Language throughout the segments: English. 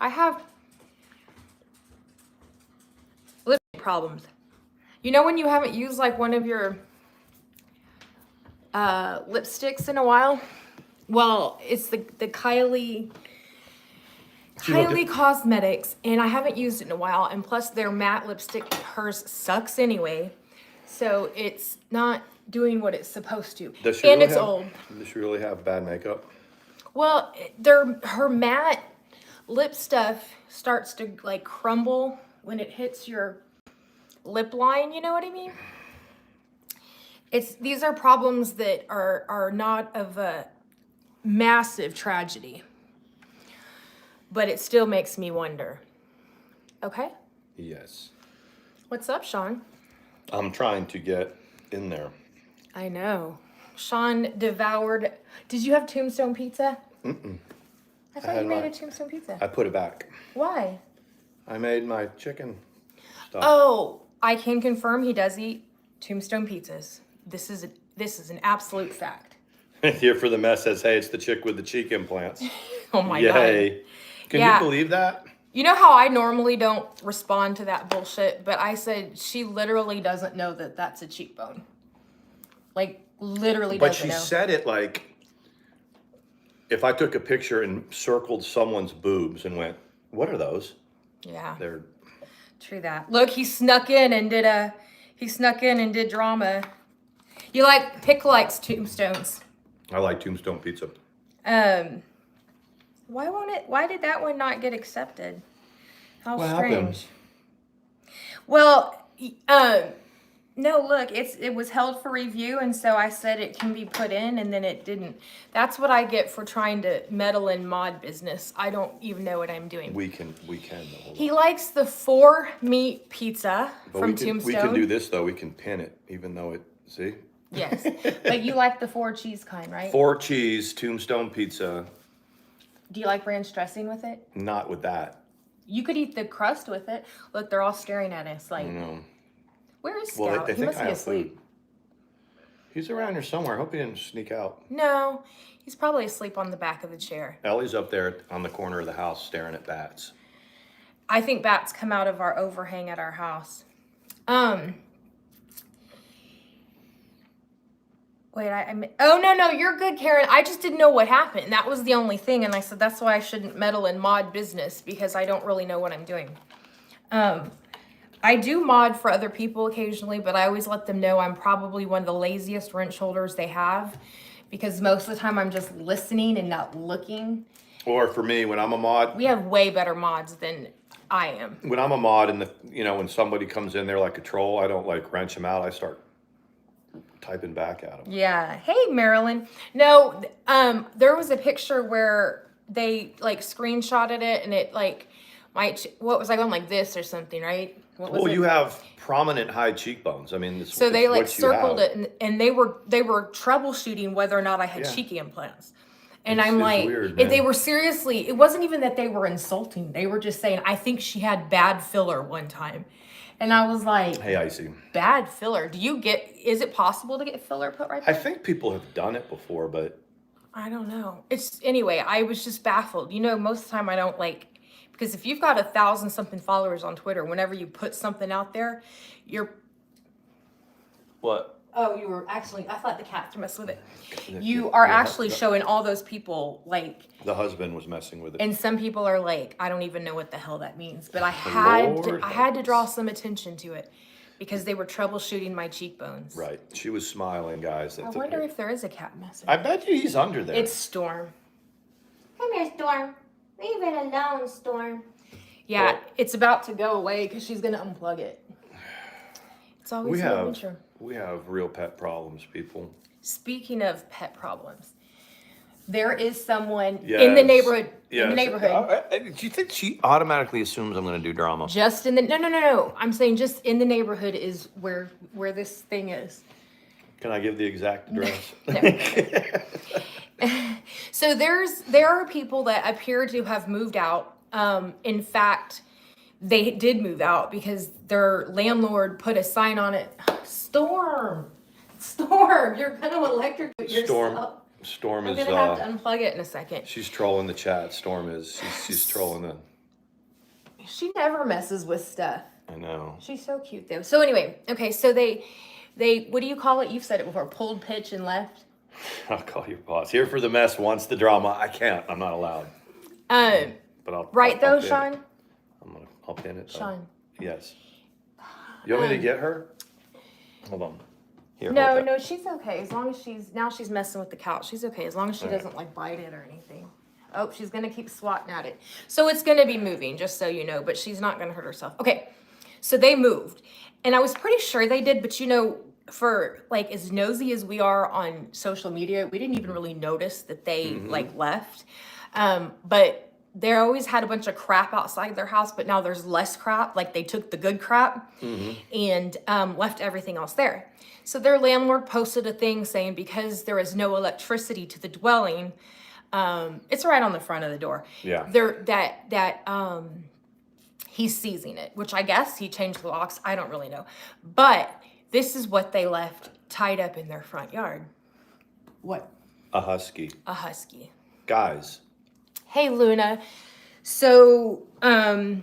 I have lip problems. You know when you haven't used like one of your lipsticks in a while? Well, it's the Kylie Cosmetics, and I haven't used it in a while, and plus their matte lipstick, hers sucks anyway, so it's not doing what it's supposed to. And it's old. Does she really have bad makeup? Well, her matte lip stuff starts to like crumble when it hits your lip line, you know what I mean? These are problems that are not of a massive tragedy, but it still makes me wonder. Okay? Yes. What's up, Sean? I'm trying to get in there. I know. Sean devoured. Did you have Tombstone pizza? Mm-mm. I thought you made a Tombstone pizza. I put it back. Why? I made my chicken stuff. Oh, I can confirm he does eat Tombstone pizzas. This is an absolute fact. Here for the mess says, hey, it's the chick with the cheek implants. Oh my Yay. God. Can you believe that? You know how I normally don't respond to that bullshit, but I said she literally doesn't know that that's a cheekbone. Like, literally doesn't know. But she said it like, if I took a picture and circled someone's boobs and went, what are those? Yeah. They're... True that. Look, he snuck in and did drama. Pick likes tombstones. I like Tombstone pizza. Why did that one not get accepted? How strange. Happens? Well, no, look, it was held for review, and so I said it can be put in, and then it didn't. That's what I get for trying to meddle in mod business. I don't even know what I'm doing. We can. He likes the 4-meat pizza from Tombstone. We can do this though. We can pin it, even though see? Yes, but you like the 4-cheese kind, right? 4-cheese Tombstone pizza. Do you like ranch dressing with it? Not with that. You could eat the crust with it. Look, they're all staring at us like, where is Scout? Well, they he think must I be have asleep. food. He's around here somewhere. I hope he didn't sneak out. No, he's probably asleep on the back of the chair. Ellie's up there on the corner of the house staring at bats. I think bats come out of our overhang at our house. Wait, oh, no, you're good, Karen. I just didn't know what happened. That was the only thing. And I said, that's why I shouldn't meddle in mod business, because I don't really know what I'm doing. I do mod for other people occasionally, but I always let them know I'm probably one of the laziest wrench holders they have, because most of the time I'm just listening and not looking. Or for me, when I'm a mod. We have way better mods than I am. When I'm a mod and when somebody comes in there like a troll, I don't like wrench them out. I start typing back at them. Yeah. Hey, Marilyn. No, there was a picture where they like screenshotted it, and it like what was I going like this or something, right? What was it? You have prominent high cheekbones. I mean, so they like circled it, and they were troubleshooting whether or not I had cheeky implants. And I'm like, weird, if they were seriously, it wasn't even that they were insulting. They were just saying, I think she had bad filler one time. And I was like, hey, Icy. Bad filler. Is it possible to get filler put right there? I think people have done it before, but I don't know. Anyway, I was just baffled. Most of the time I don't because if you've got 1,000-something followers on Twitter, whenever you put something out there, What? Oh, you were actually, I thought the cat messed with it. You are actually showing all those people the husband was messing with it. And some people are like, I don't even know what the hell that means. But I had to draw some attention to it because they were troubleshooting my cheekbones. Right. She was smiling, guys. I wonder if there is a cat message. I bet you he's under there. It's Storm. Come here, Storm. Leave it alone, Storm. Yeah, it's about to go away because she's going to unplug it. It's always an adventure. We have real pet problems, people. Speaking of pet problems, there is someone in the neighborhood. Yes. In the neighborhood. Do you think she automatically assumes I'm going to do drama? Just in the no. I'm saying just in the neighborhood is where this thing is. Can I give the exact address? So there are people that appear to have moved out. In fact, they did move out because their landlord put a sign on it. Storm, you're gonna electrocute yourself. Storm I'm is. gonna have to unplug it in a second. She's trolling the chat. Storm is. She's trolling the. She never messes with stuff. I know. She's so cute though. So anyway, okay, so they what do you call it? You've said it before, pulled, pitch, and left. I'll call your boss. Here for the mess, wants the drama. I can't. I'm not allowed. But I'll right I'll though, pin Sean? it. I'll pin it. Though. Sean. Yes. You want me to get her? Hold on. Here, No, hold that. no, she's okay. As long as she's messing with the couch. She's okay. As long as she doesn't like bite it or anything. Oh, she's gonna keep swatting at it. So it's gonna be moving, just so you know, but she's not gonna hurt herself. Okay, so they moved. And I was pretty sure they did, but you know, for like as nosy as we are on social media, we didn't even really notice that they like left. But they always had a bunch of crap outside their house, but now there's less crap. Like they took the good crap and left everything else there. So their landlord posted a thing saying because there is no electricity to the dwelling, it's right on the front of the door. Yeah. He's seizing it, which I guess he changed the locks. I don't really know. But this is what they left tied up in their front yard. What? A husky. A husky. Guys. Hey, Luna. So, Marilyn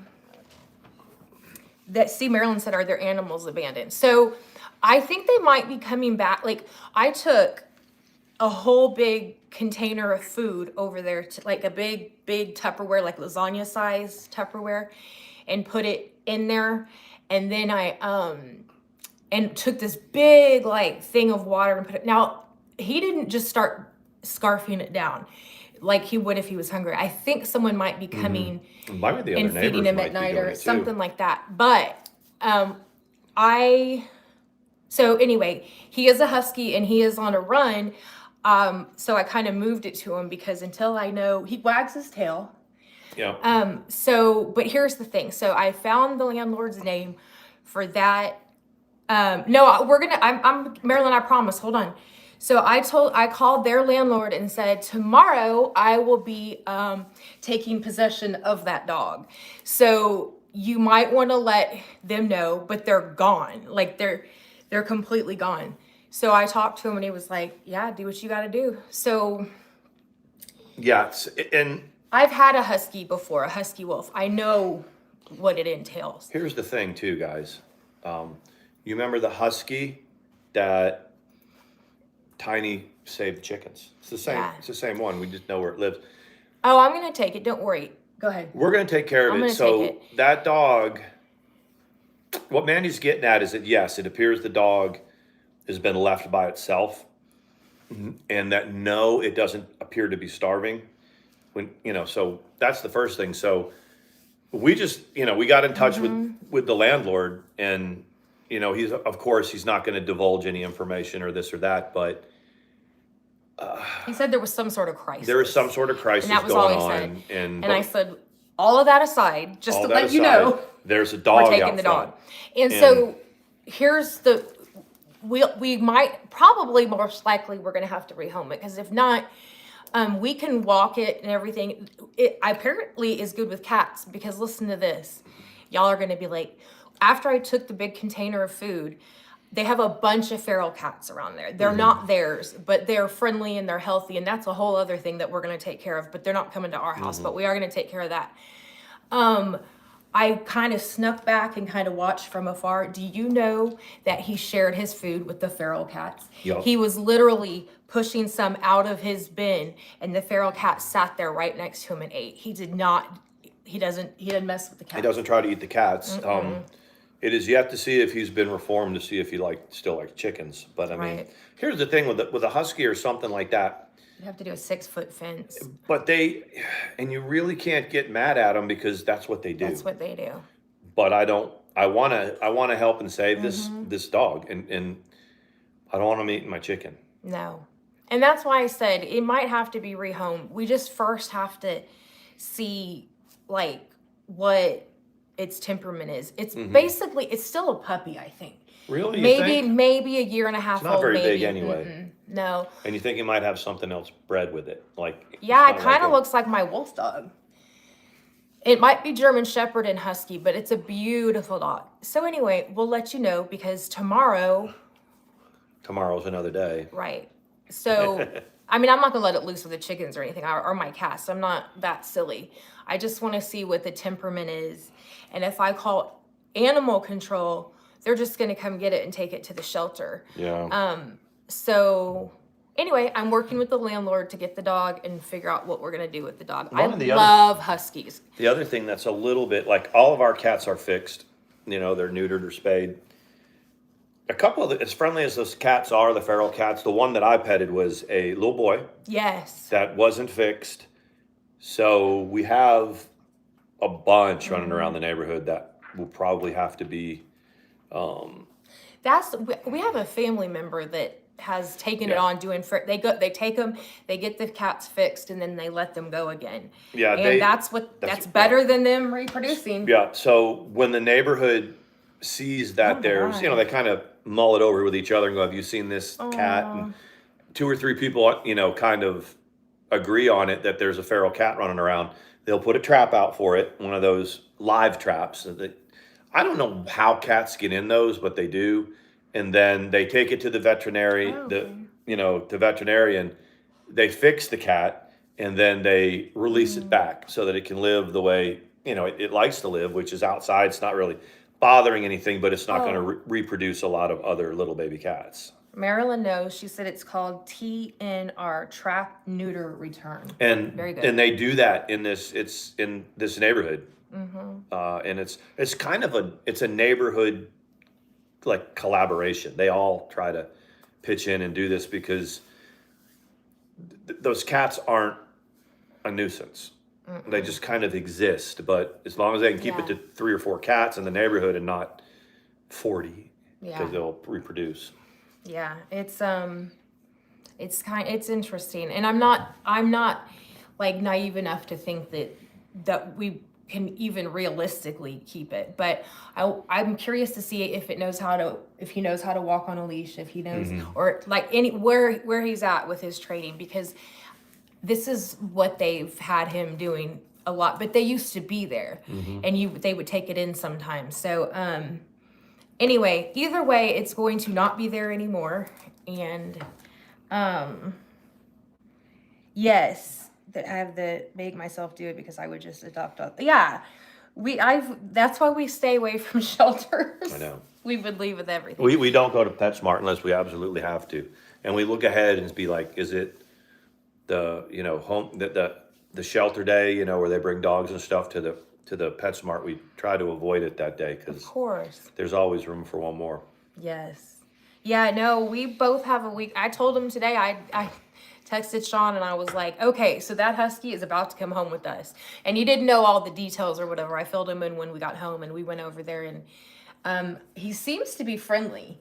said, are their animals abandoned? So I think they might be coming back. Like I took a whole big container of food over there, to, like a big Tupperware, like lasagna size Tupperware, and put it in there. And then I and took this big like thing of water and put it. Now he didn't just start scarfing it down like he would if he was hungry. I think someone might be coming Might be the other and feeding him at night or something like that. But so anyway, he is a husky and he is on a run. So I kind of moved it to him because until I know, he wags his tail. Yeah. But here's the thing. So I found the landlord's name for that. No, I'm Marilyn, I promise. Hold on. So I called their landlord and said, tomorrow I will be, taking possession of that dog. So you might want to let them know, but they're gone. Like they're completely gone. So I talked to him and he was like, yeah, do what you got to do. So. Yeah. And I've had a husky before, a husky wolf. I know what it entails. here's the thing too, guys. You remember the husky that Tiny saved chickens? It's the same. Yeah. It's the same one. We just know where it lives. Oh, I'm going to take it. Don't worry. Go ahead. We're going to take care of I'm it. gonna So take it. that dog, what Mandy's getting at is that yes, it appears the dog has been left by itself, and that no, it doesn't appear to be starving. So that's the first thing. So we just, we got in touch with the landlord, and he's not going to divulge any information or this or that, but He said there was some sort of crisis. there is some sort of crisis And that was going all he on, said. and I said, all of that aside, just all to that let you aside, know, there's a dog we're taking out the front. dog. And so here's we might probably most likely we're going to have to rehome it, because if not, we can walk it and everything. It apparently is good with cats, because listen to this. Y'all are going to be like, after I took the big container of food, they have a bunch of feral cats around there. They're not theirs, but they're friendly and they're healthy. And that's a whole other thing that we're going to take care of, but they're not coming to our house, but we are going to take care of that. I kind of snuck back and kind of watched from afar. Do you know that he shared his food with the feral cats? Yup. He was literally pushing some out of his bin, and the feral cat sat there right next to him and ate. He doesn't mess with the cats. He doesn't try to eat the cats. It is yet to see if he's been reformed, to see if he still likes chickens. But I mean, Right. here's the thing with a husky or something like that. You have to do a 6-foot fence. But you really can't get mad at them, because that's what they do. That's what they do. But I want to help and save this dog, and I don't want him eating my chicken. No. And that's why I said it might have to be rehomed. We just first have to see what its temperament is. It's basically, it's still a puppy, I think. Really? You think? Maybe a year and a half It's not old. very maybe. big anyway. No. And you think he might have something else bred with it? Yeah, it it's not kind of like looks like my wolf dog. It might be German Shepherd and Husky, but it's a beautiful dog. So anyway, we'll let you know, because tomorrow's tomorrow's another day. right. So I mean, I'm not gonna let it loose with the chickens or anything, or my cats. I'm not that silly. I just want to see what the temperament is, and if I call animal control, they're just gonna come get it and take it to the shelter. Yeah. So anyway, I'm working with the landlord to get the dog and figure out what we're gonna do with the dog. I One of the love huskies. The other thing that's a little bit like all of our cats are fixed, you know, they're neutered or spayed. A couple of as friendly as those cats are, the feral cats, the one that I petted was a little boy Yes. that wasn't fixed. So we have a bunch running around the neighborhood that will probably have to be. We have a family member that has taken it Yeah. on doing they take them, they get the cats fixed, and then they let them go again. Yeah, and that's better than them reproducing. Yeah. So when the neighborhood sees that my there's, you know, God. they kind of mull it over with each other and go, "Have you seen this cat?" And 2 or 3 people, you know, kind of agree on it that there's a feral cat running around. They'll put a trap out for it, one of those live traps. I don't know how cats get in those, but they do. And then they take it to the veterinarian. They fix the cat, and then they release it back so that it can live the way, you know, it likes to live, which is outside. It's not really bothering anything, but it's not going to reproduce a lot of other little baby cats. Marilyn knows. She said it's called TNR, trap, neuter, return. And very good. And they do that in this. It's in this neighborhood, and it's kind of a neighborhood like collaboration. They all try to pitch in and do this because those cats aren't a nuisance. They just kind of exist. But as long as they can keep it to 3 or 4 cats in the neighborhood and not 40, because they'll reproduce. Yeah, it's interesting, and I'm not like naive enough to think that we can even realistically keep it, but I'm curious to see if he knows how to walk on a leash, if he knows, or like where he's at with his training, because this is what they've had him doing a lot, but they used to be there, and they would take it in sometimes. So anyway, either way, it's going to not be there anymore. And yes, that I have to make myself do it because I would just adopt. Yeah, that's why we stay away from shelters. I know. We would leave with everything. We don't go to PetSmart unless we absolutely have to, and we look ahead and be like, is it the the shelter day, you know, where they bring dogs and stuff to the PetSmart? We try to avoid it that day because of course there's always room for one more. Yes. Yeah, no, we both have a week. I told him today, I texted Sean and I was like, okay, so that husky is about to come home with us. And he didn't know all the details or whatever. I filled him in when we got home and we went over there, and he seems to be friendly.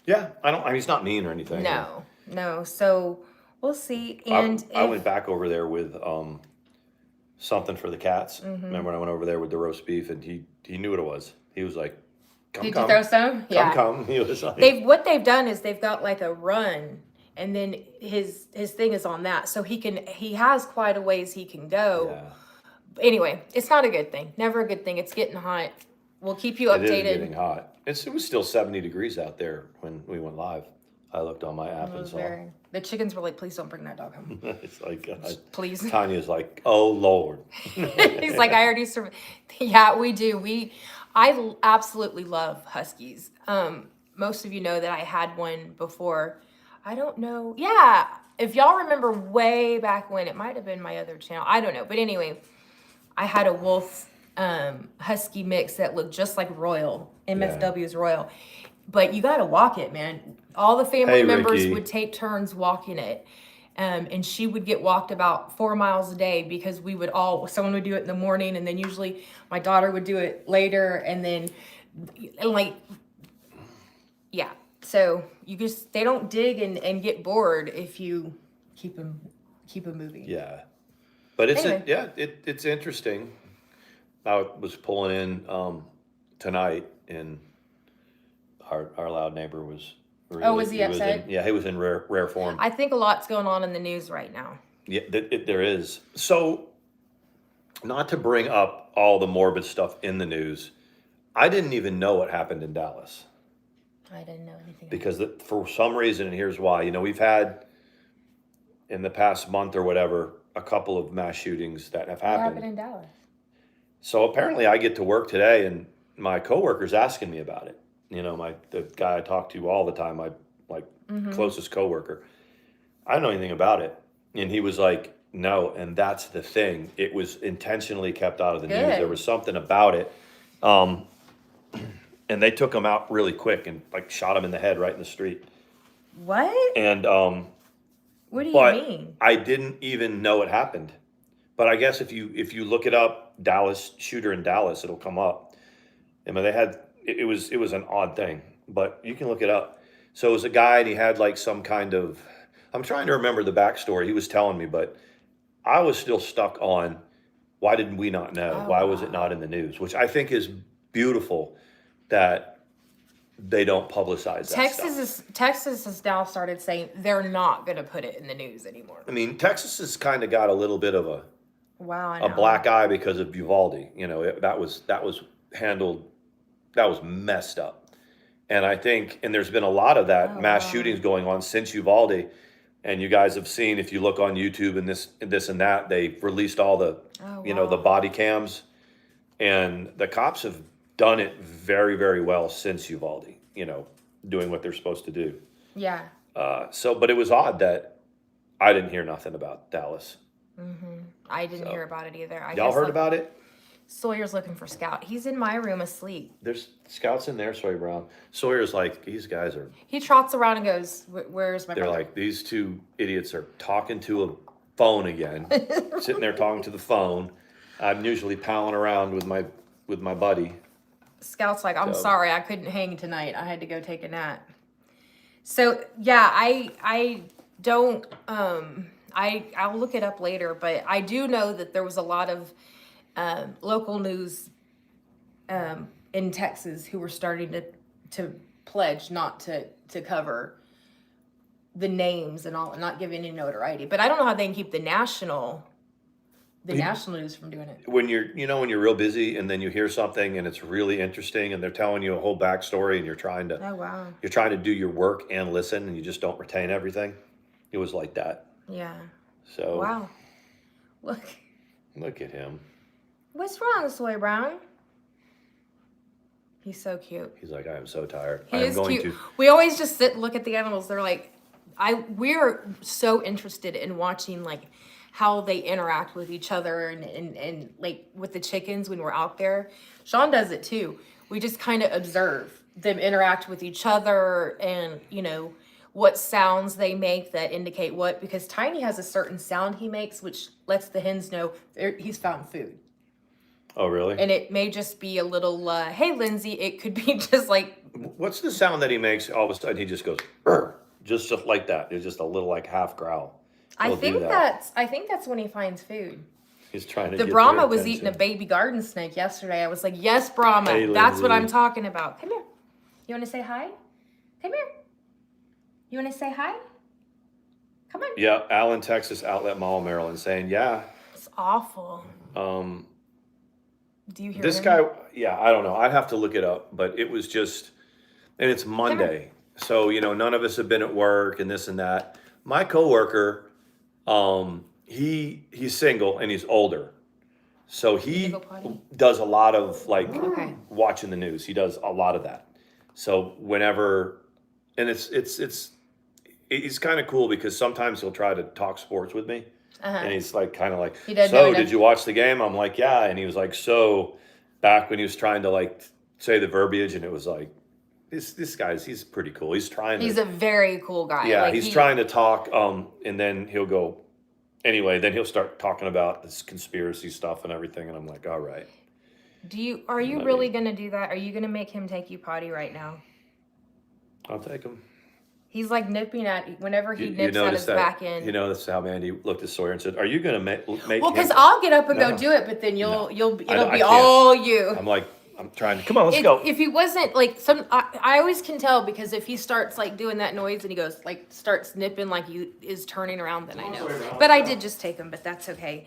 Yeah, he's not mean or anything. No. So we'll see. And I went back over there with something for the cats. Remember when I went over there with the roast beef, and he knew what it was. He was like, come. Did you throw some? Yeah. Come. He was like, what they've done is they've got like a run, and then his thing is on that, so he has quite a ways he can go. yeah. Anyway, it's not a good thing. Never a good thing. It's getting hot. We'll keep you updated. It is getting hot. It was still 70 degrees out there when we went live. I looked on my app and saw. The chickens were like, please don't bring that dog home. It's like, please. Tanya's like, oh Lord. He's like, I already survived. Yeah, we do. I absolutely love huskies. Most of you know that I had one before. I don't know. Yeah, if y'all remember way back when, it might have been my other channel. I don't know. But anyway, I had a wolf husky mix that looked just like Royal. MFW's Royal. But you got to walk it, man. All the family members would take turns walking it. And she would get walked about 4 miles a day because someone would do it in the morning, and then usually my daughter would do it later, and then yeah. So they don't dig and get bored if you keep them moving. Yeah. But it's Anyway. it's interesting. I was pulling in tonight, and our loud neighbor was really, was he upset? He was in rare form. I think a lot's going on in the news right now. Yeah, there is. So, not to bring up all the morbid stuff in the news, I didn't even know what happened in Dallas. I didn't know anything. Because for some reason, and here's why. You know, we've had in the past month or whatever, a couple of mass shootings that have What happened. happened in Dallas? So apparently I get to work today and my coworker's asking me about it. The guy I talk to all the time, my closest coworker. I don't know anything about it. And he was like, no, and that's the thing. It was intentionally kept out of the news. Good. There was something about it. And they took him out really quick and like shot him in the head right in the street. What? And What do you but mean? I didn't even know it happened. But I guess if you look it up, Dallas shooter in Dallas, it'll come up. I mean, it was an odd thing, but you can look it up. So it was a guy and he had like some kind of, I'm trying to remember the backstory. He was telling me, but I was still stuck on why didn't we not know? Oh, Why was it wow. not in the news? Which I think is beautiful that they don't publicize that stuff. Texas has now started saying they're not going to put it in the news anymore. I mean, Texas has kind of got a little bit of a Wow, I know. black eye because of Uvalde. That was handled, that was messed up. And I think, and there's been a lot of that mass shootings going on since Uvalde. And you guys have seen, if you look on YouTube and this and that, they released all the, the body cams. And the cops have done it very, very well since Uvalde, doing what they're supposed to do. Yeah. But it was odd that I didn't hear nothing about Dallas. I didn't hear about it either. Y'all heard about it? Sawyer's looking for Scout. He's in my room asleep. There's scouts in there, Sawyer Brown. Sawyer's like, these guys are... He trots around and goes, where's my They're brother? like, these two idiots are talking to a phone again. Sitting there talking to the phone. I'm usually palling around with my buddy. Scout's like, I'm sorry, I couldn't hang tonight. I had to go take a nap. So, yeah, I don't... I'll look it up later, but I do know that there was a lot of local news in Texas who were starting to pledge not to cover the names and all, and not give any notoriety. But I don't know how they can keep the national news from doing it. When you're real busy and then you hear something and it's really interesting and they're telling you a whole backstory and you're trying to do your work and listen and you just don't retain everything. It was like that. Yeah. So wow. Look at him. What's wrong, Sawyer Brown? He's so cute. He's like, I am so tired. He is cute. We always just sit and look at the animals. They're like, we're so interested in watching like how they interact with each other and like with the chickens when we're out there. Sean does it too. We just kind of observe them interact with each other and, what sounds they make that indicate what, because Tiny has a certain sound he makes, which lets the hens know he's found food. Oh, really? And it may just be a little, hey, Lindsay, it could be just like... What's the sound that he makes? All of a sudden he just goes, "Urgh," just like that. It's just a little like half growl. I think that's when he finds food. He's trying to The get Brahma their was attention. eating a baby garden snake yesterday. I was like, yes, Brahma, Hey, that's what Lindsay. I'm talking about. Come here. You want to say hi? Come here. You want to say hi? Come on. Yeah, Allen, Texas, Outlet Mall, Maryland, saying, yeah. It's awful. Do you hear this him? guy? Yeah, I don't know. I'd have to look it up, but it was just, and it's Monday, so none of us have been at work and this and that. My coworker, he's single and he's older, so he does a lot of like watching the news. He does a lot of that. So whenever, and he's kind of cool because sometimes he'll try to talk sports with me. And he's like, kind of like, so did you watch the game? I'm like, yeah. And he was like, so back when he was trying to like say the verbiage and it was like, this guy's, he's pretty cool. He's a very cool guy. Yeah. Like he's trying to talk. And then he'll go, anyway, then he'll start talking about this conspiracy stuff and everything. And I'm like, all right. Are you really going to do that? Are you going to make him take you potty right now? I'll take him. He's like nipping at, whenever he nips at his back end. You notice how Mandi looked at Sawyer and said, are you going to make Well, because I'll get up and go do it, but then it'll be can't. all you. I'm like, I'm trying to, come on, let's go. If he wasn't like I always can tell because if he starts like doing that noise and he goes like starts nipping like he is turning around, then I know. But I did just take him, but that's okay.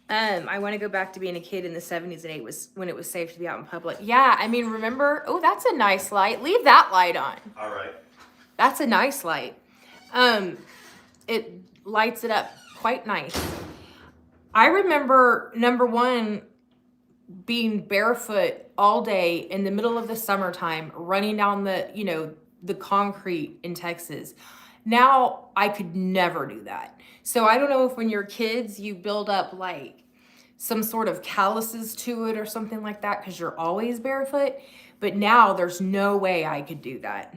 I want to go back to being a kid in the 70s and 80s when it was safe to be out in public. Yeah, I mean, remember, that's a nice light. Leave that light on. All right. That's a nice light. lights it up quite nice. I remember, number one, being barefoot all day in the middle of the summertime, running down the concrete in Texas. Now I could never do that. So I don't know if when you're kids, you build up like some sort of calluses to it or something like that because you're always barefoot. But now there's no way I could do that.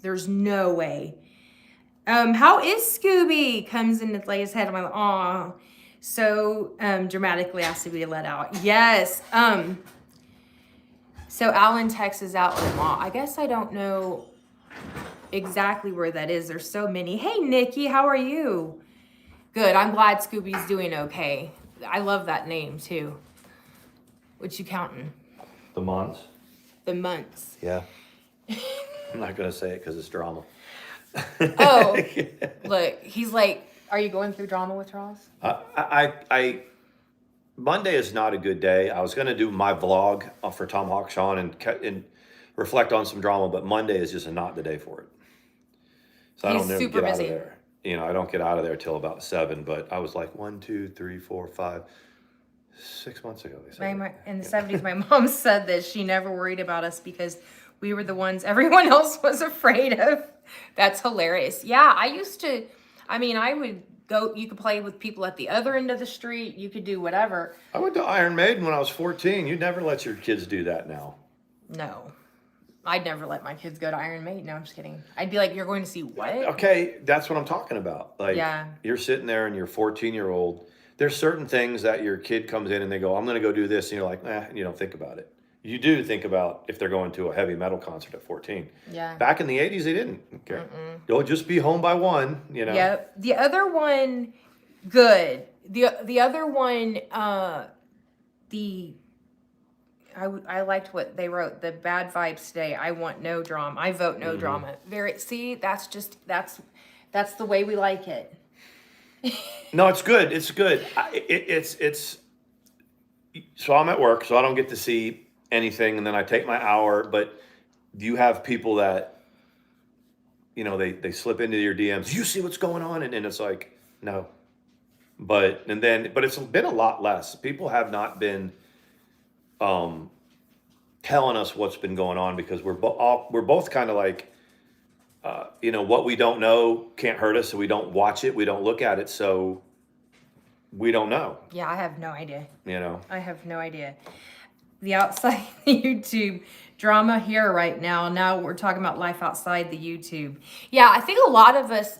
There's no way. How is Scooby? Comes in to lay his head on my, aw. So dramatically has to be let out. Yes. So Allen Texas Outlet Mall. I guess I don't know exactly where that is. There's so many. Hey, Nikki, how are you? Good. I'm glad Scooby's doing okay. I love that name too. What you counting? The months. The months. Yeah. I'm not gonna say it because it's drama. Oh, look, he's like, are you going through drama with Ross? Monday is not a good day. I was gonna do my vlog for Tomahawk Sean and reflect on some drama, but Monday is just not the day for it. So I don't never get out of there. I don't get out of there till about 7. But I was like 1, 2, 3, 4, 5, 6 months ago. They said in the 70s, my mom said that she never worried about us because we were the ones everyone else was afraid of. That's hilarious. Yeah, I would go, you could play with people at the other end of the street. You could do whatever. I went to Iron Maiden when I was 14. You'd never let your kids do that now. No. I'd never let my kids go to Iron Maiden. No, I'm just kidding. I'd be like, you're going to see what? Okay, that's what I'm talking about. Like, yeah. You're sitting there and you're 14-year-old. There's certain things that your kid comes in and they go, I'm going to go do this. And you're like, and you don't think about it. You do think about if they're going to a heavy metal concert at 14. Yeah. Back in the 80s, they didn't care. You'll just be home by 1, Yep. The other one, good. The other one, I liked what they wrote. The bad vibes today. I want no drama. I vote no drama. That's the way we like it. No, it's good. It's good. It's. So I'm at work, so I don't get to see anything, and then I take my hour. But you have people that, they slip into your DMs. Do you see what's going on? And it's like, no. But it's been a lot less. People have not been telling us what's been going on because we're both kind of like, what we don't know can't hurt us, so we don't watch it, we don't look at it, so we don't know. Yeah, I have no idea. I have no idea. The outside YouTube drama here right now. Now we're talking about life outside the YouTube. Yeah, I think a lot of us,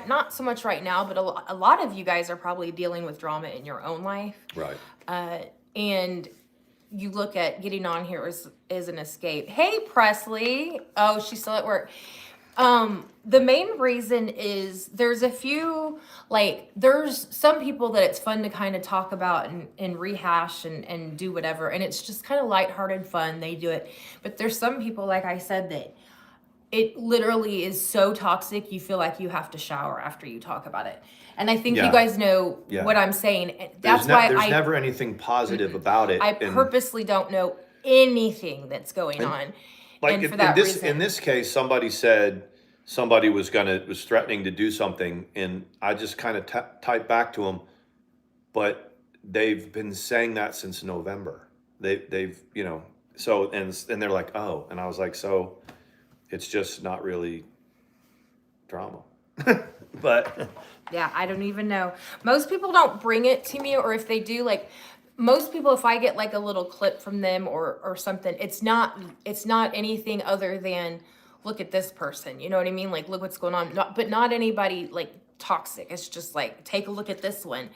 not so much right now, but a lot of you guys are probably dealing with drama in your own life. Right. And you look at getting on here as an escape. Hey, Presley. Oh, she's still at work. The main reason is there's a few, there's some people that it's fun to kind of talk about and rehash and do whatever. And it's just kind of lighthearted fun. They do it. But there's some people, like I said, that it literally is so toxic. You feel like you have to shower after you talk about it. And I think you guys know what I'm saying. That's why there's never anything positive about it. I purposely don't know anything that's going on. Like in this case, somebody said somebody was threatening to do something, and I just kind of typed back to them, but they've been saying that since November. They've so and they're like, oh, and I was like, so it's just not really drama, but yeah, I don't even know. Most people don't bring it to me, or if they do, most people, if I get a little clip from them or something, it's not anything other than look at this person. You know what I mean? Look what's going on. But not anybody toxic. It's just take a look at this one.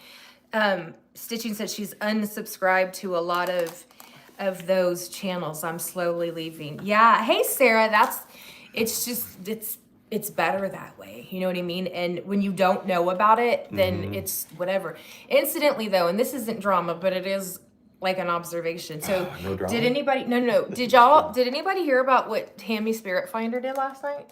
Stitching said she's unsubscribed to a lot of those channels. I'm slowly leaving. Yeah. Hey, Sarah, it's better that way. You know what I mean? And when you don't know about it, then it's whatever. Incidentally, though, and this isn't drama, but it is an observation. So no drama? Did anybody, no. Did anybody hear about what Tammy Spirit Finder did last night?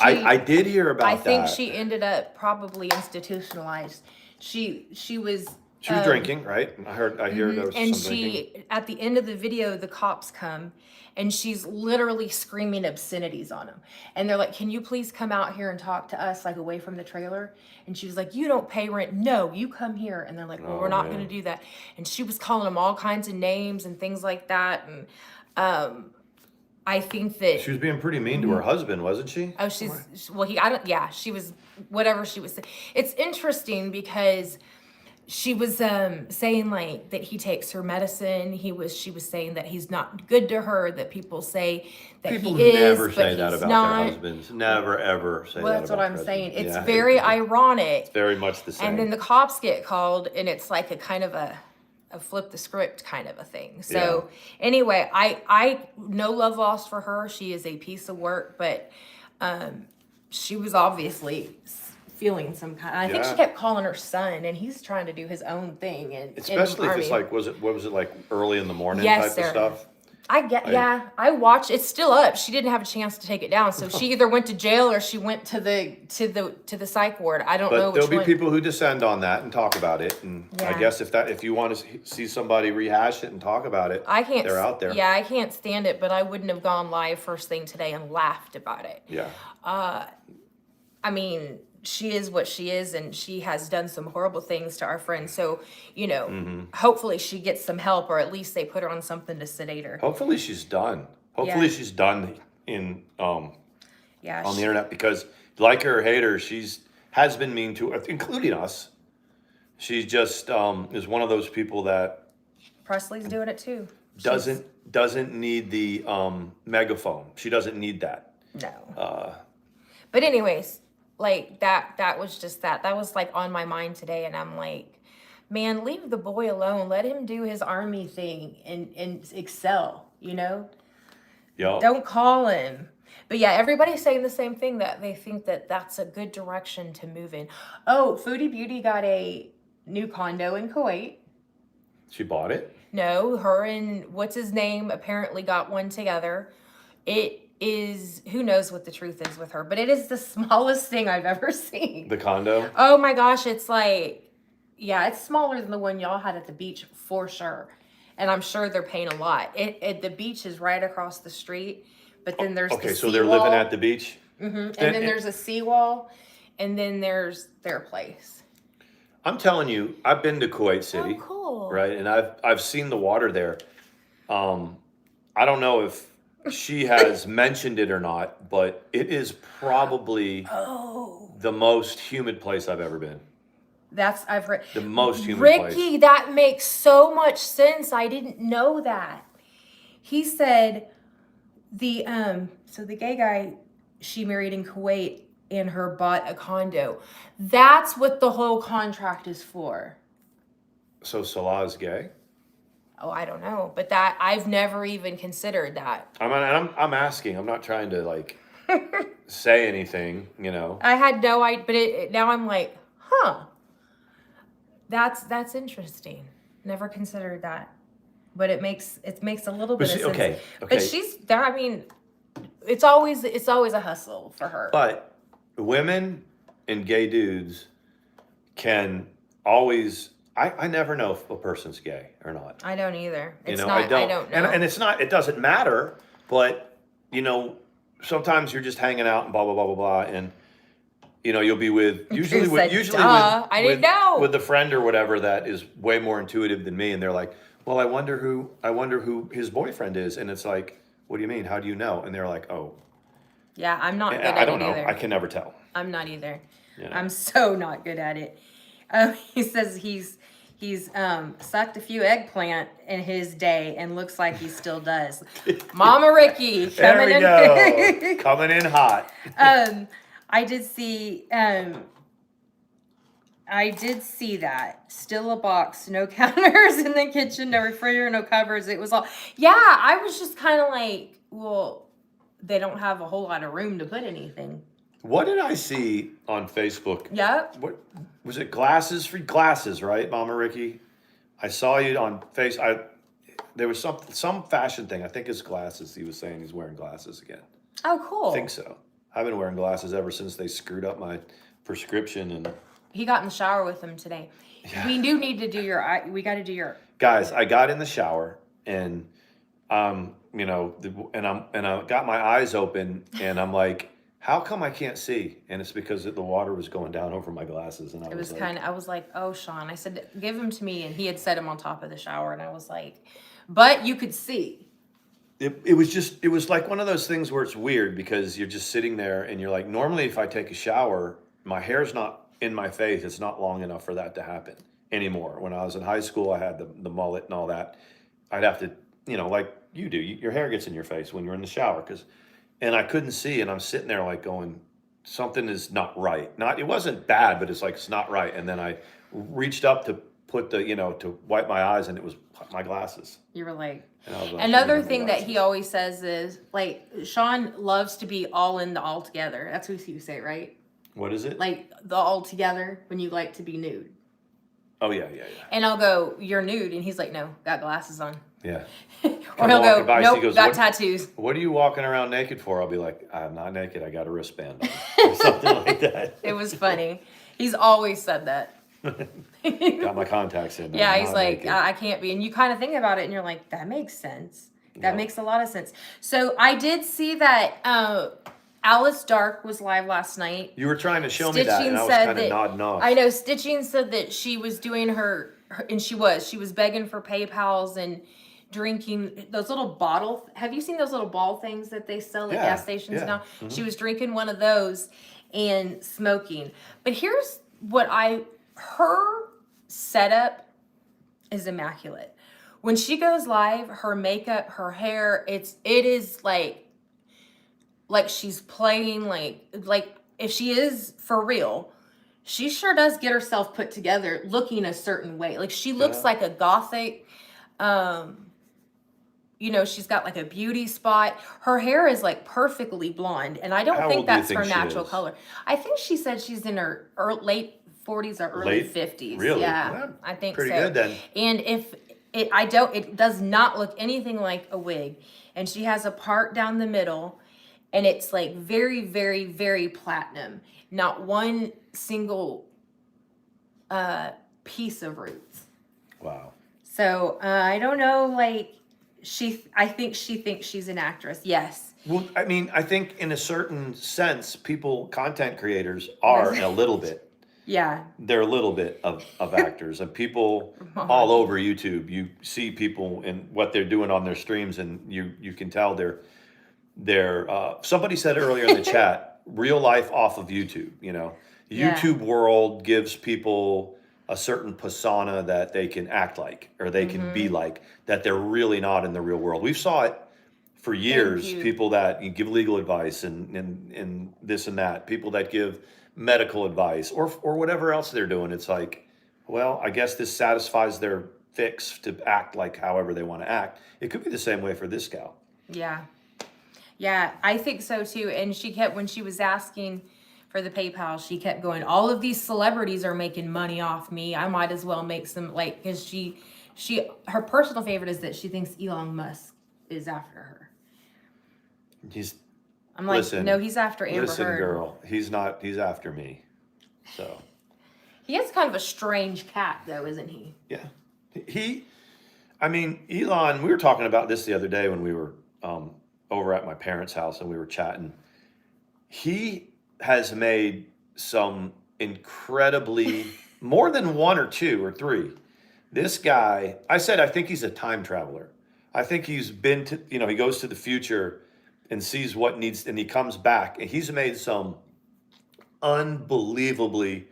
I did hear about that. I think she ended up probably institutionalized. She was She was drinking, right? I hear there was and some drinking. at the end of the video, the cops come and she's literally screaming obscenities on him. And they're like, can you please come out here and talk to us, like away from the trailer? And she was like, you don't pay rent. No, you come here. And they're like, well, we're not going to do that. And she was calling him all kinds of names and things like that. And I think that She was being pretty mean to her husband, wasn't she? oh, she was whatever she was saying. It's interesting because she was saying like that he takes her medicine. She was saying that he's not good to her, that people say that People he is, never but say that he's about not. their husbands. Never, ever say Well, that that's about what I'm their saying. husbands. It's very ironic. It's very much the same. And then the cops get called, and it's like a kind of a flip the script kind of a thing. So anyway, I no love lost for her. She is a piece of work, but she was obviously feeling some kind. I think she kept calling her son, and he's trying to do his own thing. And especially if it's like, what was it like early in the morning Yes, type of stuff? I watched. It's still up. She didn't have a chance to take it down, so she either went to jail or she went to the psych ward. I don't know which But there'll one. be people who descend on that and talk about it, and I guess if you want to see somebody rehash it and talk about it, I can't. They're out there. Yeah, I can't stand it, but I wouldn't have gone live first thing today and laughed about it. Yeah. I mean, she is what she is, and she has done some horrible things to our friend. So, hopefully she gets some help, or at least they put her on something to sedate her. Hopefully she's done. Hopefully she's done in on the internet, because like her or hate her, has been mean to, including us. She just is one of those people that Presley's doing it too. doesn't need the megaphone. She doesn't need that. No. But anyways, like that was just that was like on my mind today, and I'm like, man, leave the boy alone. Let him do his army thing and excel, Yeah. Don't call him. But yeah, everybody's saying the same thing, that they think that that's a good direction to move in. Oh, Foodie Beauty got a new condo in Kuwait. She bought it? No, her and what's his name apparently got one together. It is, who knows what the truth is with her, but it is the smallest thing I've ever seen. The condo? Oh my gosh, it's like, yeah, it's smaller than the one y'all had at the beach for sure. And I'm sure they're paying a lot. The beach is right across the street, but then there's okay, the so they're living at the beach? Mm-hmm. And then there's a seawall, and then there's their place. I'm telling you, I've been to Kuwait City. Oh, cool. Right, and I've seen the water there. I don't know if she has mentioned it or not, but it is probably the most humid place I've ever been. I've heard. The most humid place. Ricky, that makes so much sense. I didn't know that. He said so the gay guy she married in Kuwait and her bought a condo. That's what the whole contract is for. So Salah is gay? Oh, I don't know, but that I've never even considered that. I'm asking. I'm not trying to like say anything, I had no idea, but now I'm like, huh. That's interesting. Never considered that, but it makes a little bit of sense. Okay. But she's there. I mean, it's always a hustle for her. But women and gay dudes can always. I never know if a person's gay or not. I don't either. I don't know. And it's not. It doesn't matter. But sometimes you're just hanging out and blah blah blah blah blah, and you'll be with usually I didn't know, with a friend or whatever that is way more intuitive than me, and they're like, well, I wonder who his boyfriend is, and it's like, what do you mean? How do you know? And they're like, oh. Yeah, I'm not good at it I don't know. either. I can never tell. I'm not either. I'm so not good at it. He says he's sucked a few eggplant in his day and looks like he still does. Mama Ricky coming in. Go. Coming in hot. I did see that. Still a box, no counters in the kitchen, no refrigerator, no covers. It was all, yeah, I was just kind of like, well, they don't have a whole lot of room to put anything. What did I see on Facebook? Yep. What was it? Glasses, free glasses, right, Mama Ricky? I saw you on there was some fashion thing. I think it's glasses. He was saying he's wearing glasses again. Oh, cool. I think so. I've been wearing glasses ever since they screwed up my prescription, and He got in the shower with him today. Yeah. We do need to do your. We got to do your. Guys, I got in the shower and you know, and I got my eyes open and I'm like, how come I can't see? And it's because the water was going down over my glasses, and It was kind of. I was like, oh, Sean. I said, give him to me, and he had set him on top of the shower, and I was like, but you could see. It was like one of those things where it's weird because you're just sitting there and you're like, normally if I take a shower, my hair's not in my face. It's not long enough for that to happen anymore. When I was in high school, I had the mullet and all that. I'd have to, you know, like you do, your hair gets in your face when you're in the shower and I couldn't see, and I'm sitting there like going, something is not right. It wasn't bad, but it's like, it's not right. And then I reached up to put to wipe my eyes, and it was my glasses. You were like, like, another thing that he always says is like, Sean loves to be all in the all together. That's what you say, right? What is it? Like the all together when you like to be nude. Oh yeah. And I'll go, you're nude, and he's like, no, got glasses on. Yeah. Or he'll go, nope, got tattoos. What are you walking around naked for? I'll be like, I'm not naked. I got a wristband on. Or something like that. It was funny. He's always said that. Got my contacts in. Yeah, he's like, I can't be. And you kind of think about it, and you're like, that makes sense. That makes a lot of sense. So I did see that Alice Dark was live last night. You were trying to show me that, and I was kind of nodding off. I know. Stitching said that she was doing and she was begging for PayPals and drinking those little bottle. Have you seen those little ball things that they sell at gas stations now? Mm-hmm. She was drinking one of those and smoking. But here's what her setup is immaculate. When she goes live, her makeup, her hair, it is like she's playing like if she is for real, she sure does get herself put together looking a certain way. Like she looks like a gothic, she's got like a beauty spot. Her hair is like perfectly blonde, and I don't think that's her natural color. I think she said she's in her late 40s or early 50s. Really? Yeah, well, I think pretty so. Good then. And if it does not look anything like a wig, and she has a part down the middle, and it's like very, very, very platinum. Not one single piece of roots. Wow. So I don't know, like I think she thinks she's an actress. Yes. Well, I mean, I think in a certain sense, content creators are a little bit. Yeah. They're a little bit of actors, and people all over YouTube, you see people and what they're doing on their streams, and you can tell they're somebody said earlier in the chat, real life off of YouTube, YouTube world gives people a certain persona that they can act like, or they can be like, that they're really not in the real world. We've saw it for years, people that give legal advice and this and that, people that give medical advice or whatever else they're doing. It's like, well, I guess this satisfies their fix to act like however they want to act. It could be the same way for this gal. Yeah. Yeah, I think so too. And when she was asking for the PayPal, she kept going, all of these celebrities are making money off me. I might as well make some, because her personal favorite is that she thinks Elon Musk is after her. I'm like, listen, no, he's after Amber Heard. Listen, girl, he's after me. So. He is kind of a strange cat, though, isn't he? Yeah. Elon, we were talking about this the other day when we were over at my parents' house and we were chatting. He has made some incredibly, more than one or two or three. This guy, I think he's a time traveler. I think he's been to, he goes to the future and sees what needs, and he comes back, and he's made some unbelievably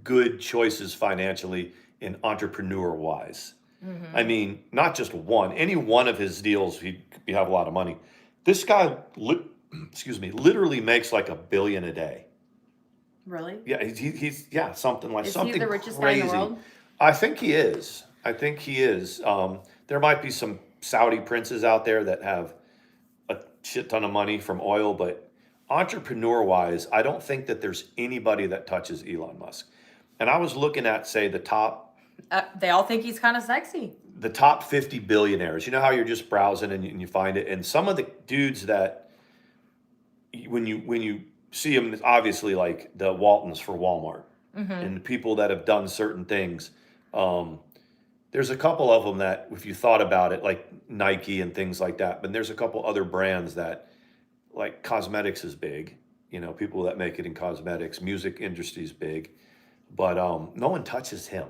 good choices financially and entrepreneur-wise. Mm-hmm. I mean, not just one. Any one of his deals, he'd have a lot of money. This guy, literally makes like $1 billion a day. Really? Yeah, he's something like Is something he the richest crazy. guy in the world? I think he is. There might be some Saudi princes out there that have a shit ton of money from oil, but entrepreneur-wise, I don't think that there's anybody that touches Elon Musk. And I was looking at, say, the top. They all think he's kind of sexy. The top 50 billionaires. You know how you're just browsing and you find it, and some of the dudes that when you see them, obviously like the Waltons for Walmart. and the people that have done certain things. There's a couple of them that, if you thought about it, like Nike and things like that, but there's a couple other brands that, like cosmetics is big, people that make it in cosmetics, music industry is big, but no one touches him.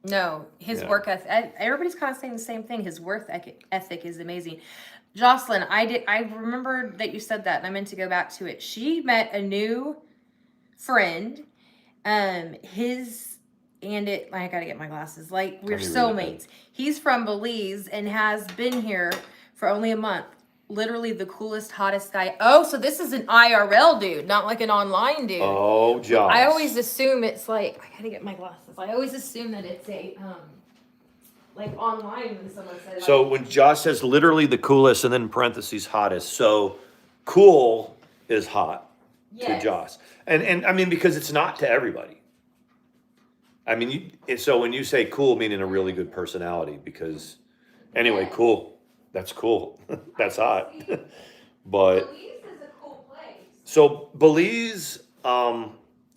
No, his Yeah. work ethic. Everybody's kind of saying the same thing. His work ethic is amazing. Jocelyn, I remember that you said that, and I meant to go back to it. She met a new friend. I gotta get my glasses. Like, we're Let me read it soulmates. He's from Belize and has been here for only a month. Literally the coolest, hottest guy. Oh, so this is an IRL dude, not like an online dude. Oh, Josh. I always assume it's like, I gotta get my glasses. I always assume that it's a like online when someone says. So when Josh says literally the coolest and then in parentheses hottest, so cool is hot to Josh. And I mean, because it's not to everybody. I mean, so when you say cool, meaning a really good personality, because anyway, cool. That's cool. That's hot. But Belize is a cool place. so Belize, I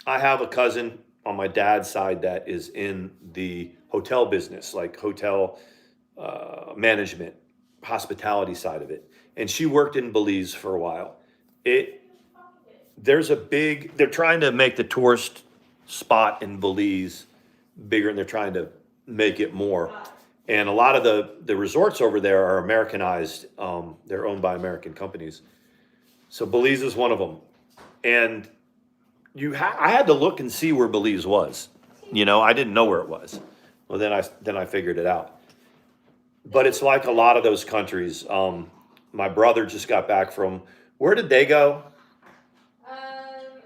have a cousin on my dad's side that is in the hotel business, like hotel management, hospitality side of it. And she worked in Belize for a while. They're trying to make the tourist spot in Belize bigger, and they're trying to make it more. And a lot of the resorts over there are Americanized. They're owned by American companies. So Belize is one of them. And I had to look and see where Belize was. I didn't know where it was. Well, then I figured it out. But it's like a lot of those countries. My brother just got back from, where did they go?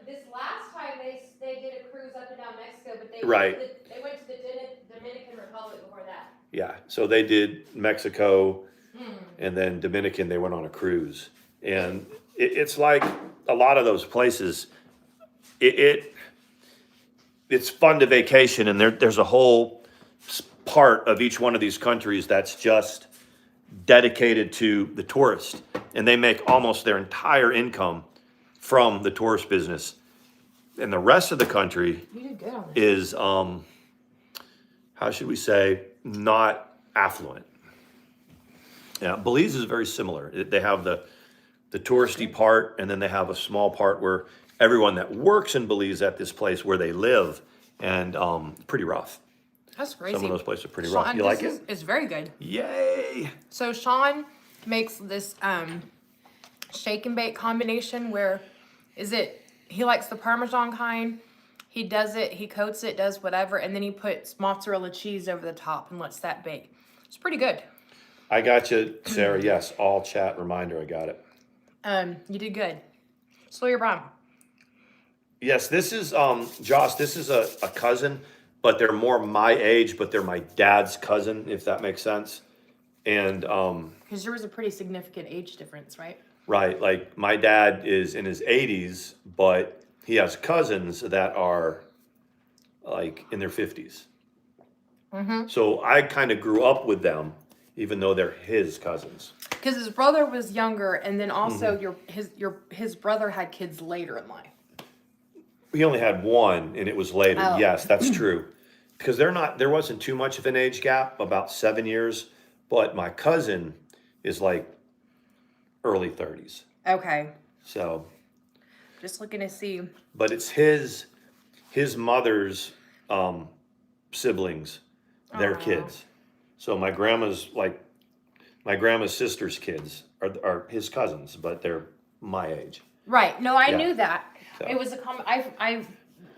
This last time they did a cruise up and down Mexico, but they Right. they went to the Dominican Republic before that. Yeah, so they did Mexico, and then Dominican, they went on a cruise. And it's like a lot of those places, it's fun to vacation, and there's a whole part of each one of these countries that's just dedicated to the tourist. And they make almost their entire income from the tourist business. And the rest of the country You did good on this. is, how should we say, not affluent. Yeah, Belize is very similar. They have the touristy part, and then they have a small part where everyone that works in Belize at this place where they live, and pretty rough. That's crazy. Some of those places are pretty rough. Sean, You like it? It's very good. Yay! So Sean makes this shake and bake combination where he likes the Parmesan kind. He does it, he coats it, does whatever, and then he puts mozzarella cheese over the top and lets that bake. It's pretty good. I got you, Sarah. Yes, all chat reminder. I got it. You did good. Sawyer Brown. Yes, this is Josh. This is a cousin, but they're more my age, but they're my dad's cousin, if that makes sense. And Because there was a pretty significant age difference, right? right, like my dad is in his 80s, but he has cousins that are like in their 50s. So I kind of grew up with them, even though they're his cousins. Because his brother was younger, and then also his brother had kids later in life. He only had one, and it was later. Oh. Yes, that's true. Because there wasn't too much of an age gap, about 7 years. But my cousin is like early 30s. Okay. So, Just looking to see. but it's his mother's siblings, their kids. So my grandma's sister's kids are his cousins, but they're my age. Right. No, I Yeah. knew that. So. It was I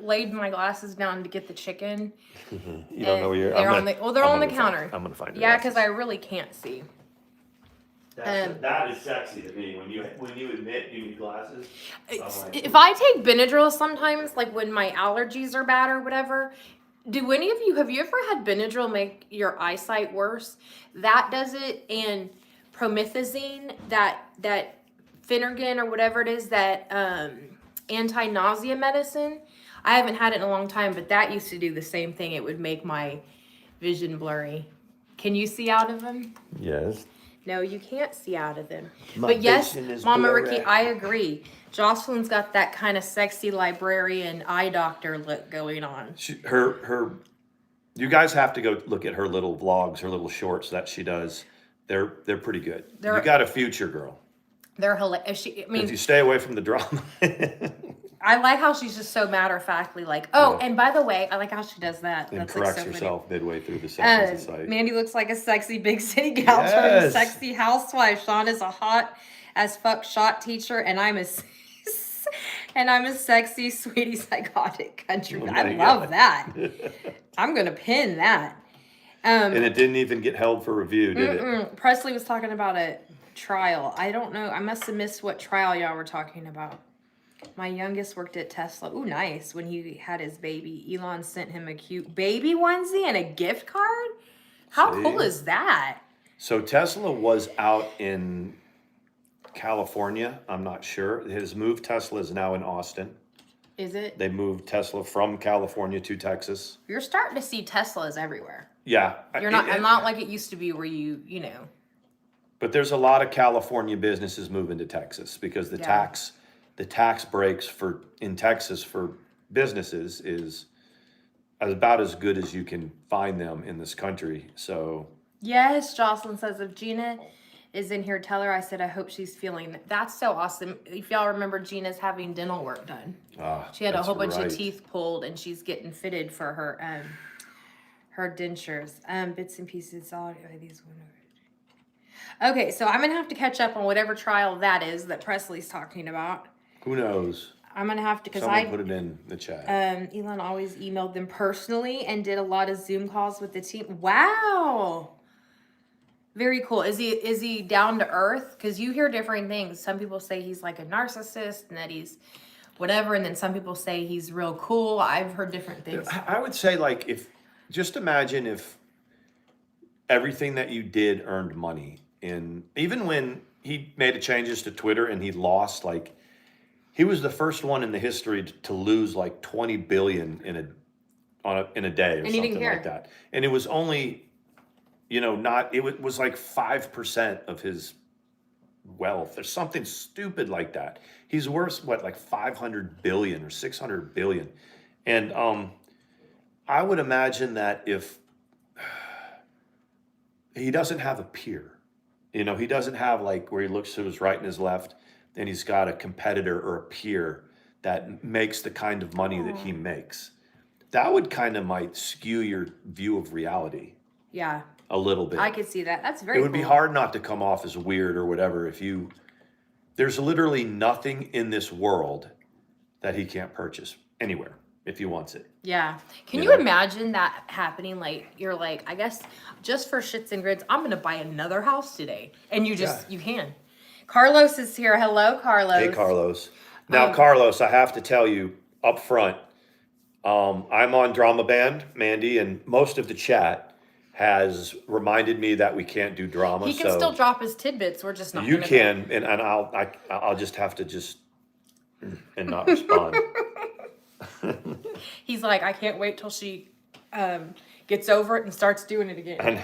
laid my glasses down to get the chicken. You don't know where you're. They're on the counter. I'm gonna find it. Yeah, because I really can't see. That is sexy to me when you admit you need glasses. If I take Benadryl sometimes, like when my allergies are bad or whatever, have you ever had Benadryl make your eyesight worse? That does it, and promethazine, that Finnergan or whatever it is, that anti-nausea medicine. I haven't had it in a long time, but that used to do the same thing. It would make my vision blurry. Can you see out of them? Yes. No, you can't see out of them. My But yes, vision is Mama blurry. Ricky, I agree. Jocelyn's got that kind of sexy librarian eye doctor look going on. You guys have to go look at her little vlogs, her little shorts that she does. They're pretty good. You got a future, girl. They're hilarious. I mean, If you stay away from the drama. I like how she's just so matter-of-factly like, oh, and by the way, I like how she does that. And That's corrects like so herself midway through the sentence. It's like, Mandi looks like a sexy big city gal turned sexy housewife. Sean is a hot as fuck shot teacher, and I'm a sexy sweetie psychotic country. Oh I love that. I'm gonna pin that. And it didn't even get held for review, did it? Presley was talking about a trial. I don't know. I must have missed what trial y'all were talking about. My youngest worked at Tesla. Ooh, nice. When he had his baby, Elon sent him a cute baby onesie and a gift card. How cool is that? So Tesla was out in California. I'm not sure. His moved Tesla is now in Austin. Is it? They moved Tesla from California to Texas. You're starting to see Teslas everywhere. Yeah. You're not. I'm not like it used to be where you know. But there's a lot of California businesses moving to Texas because the tax breaks in Texas for businesses is about as good as you can find them in this country. So yes, Jocelyn says if Gina is in here, tell her I said I hope she's feeling that. That's so awesome. If y'all remember, Gina's having dental work done. She had a whole bunch of teeth pulled, and she's getting fitted for her dentures. Bits and pieces. All these one. Okay, so I'm gonna have to catch up on whatever trial that is that Presley's talking about. Who knows? I'm gonna have to because Someone put it in the chat. Elon always emailed them personally and did a lot of Zoom calls with the team. Wow, very cool. Is he down to earth? Because you hear different things. Some people say he's like a narcissist and that he's whatever, and then some people say he's real cool. I've heard different things. I would say just imagine if everything that you did earned money. And even when he made the changes to Twitter and he lost, he was the first one in the history to lose like 20 billion in a day or something like that. And it was only, it was like 5% of his wealth or something stupid like that. He's worth like 500 billion or 600 billion. And I would imagine that if he doesn't have a peer, he doesn't have where he looks to his right and his left and he's got a competitor or a peer that makes the kind of money that he makes. That would might skew your view of reality. Yeah. A little bit. I could see that. That's very cool. It would be hard not to come off as weird or whatever there's literally nothing in this world that he can't purchase anywhere if he wants it. Yeah. Can you imagine that happening? You're like, I guess just for shits and grins, I'm going to buy another house today. And you can. Carlos is here. Hello, Carlos. Hey, Carlos. Now, Carlos, I have to tell you up front, I'm on Drama Band, Mandi, and most of the chat has reminded me that we can't do drama. He can still drop his tidbits. We're just not. You can, and I'll just have to and not respond. He's like, I can't wait till she gets over it and starts doing it again.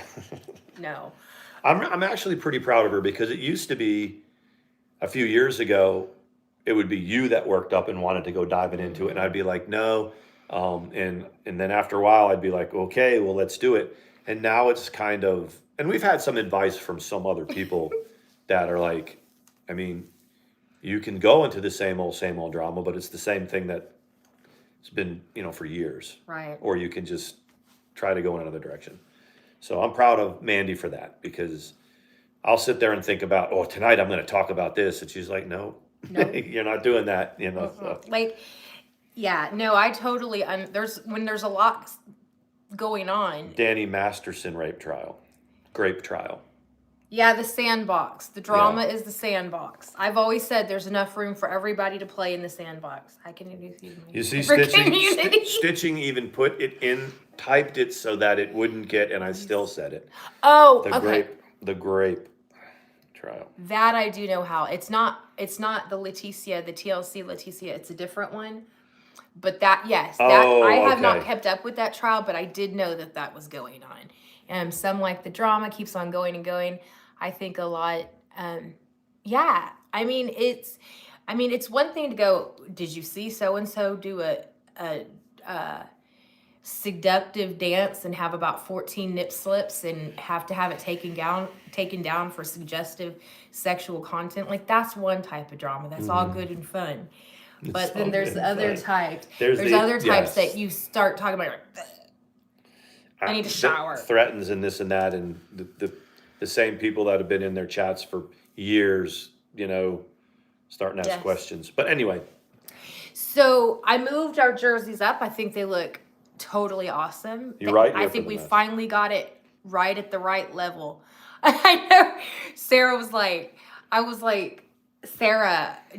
No. I'm actually pretty proud of her because it used to be a few years ago, it would be you that worked up and wanted to go diving into it. And I'd be like, no. And then after a while, I'd be like, okay, well, let's do it. And now it's and we've had some advice from some other people that are like, I mean, you can go into the same old drama, but it's the same thing that it's been, for years. Right. Or you can just try to go in another direction. So I'm proud of Mandi for that because I'll sit there and think about, tonight I'm going to talk about this. And she's like, no, you're not doing that. I totally, when there's a lot going on. Danny Masterson grape trial. Yeah, the sandbox. The drama is the sandbox. I've always said there's enough room for everybody to play in the sandbox. I can You see, Stitching even put it in, typed it so that it wouldn't get, and I still said it. Oh, The grape trial. That I do know how. It's not the Leticia, the TLC Leticia. It's a different one. But I have not kept up with that trial, but I did know that was going on. Some like the drama keeps on going and going. I think a lot. Yeah, it's one thing to go, did you see so and so do a seductive dance and have about 14 nip slips and have to have it taken down for suggestive sexual content? Like, that's one type of drama. That's all good and fun. But then there's other types. There's other types that you start talking about. Like, I need to shower. Threatens and this and that, and the same people that have been in their chats for years, starting to ask questions. But anyway. So I moved our jerseys up. I think they look totally awesome. You're right. I think we finally got it right at the right level. I know. Sarah was like, I was like, Sarah, are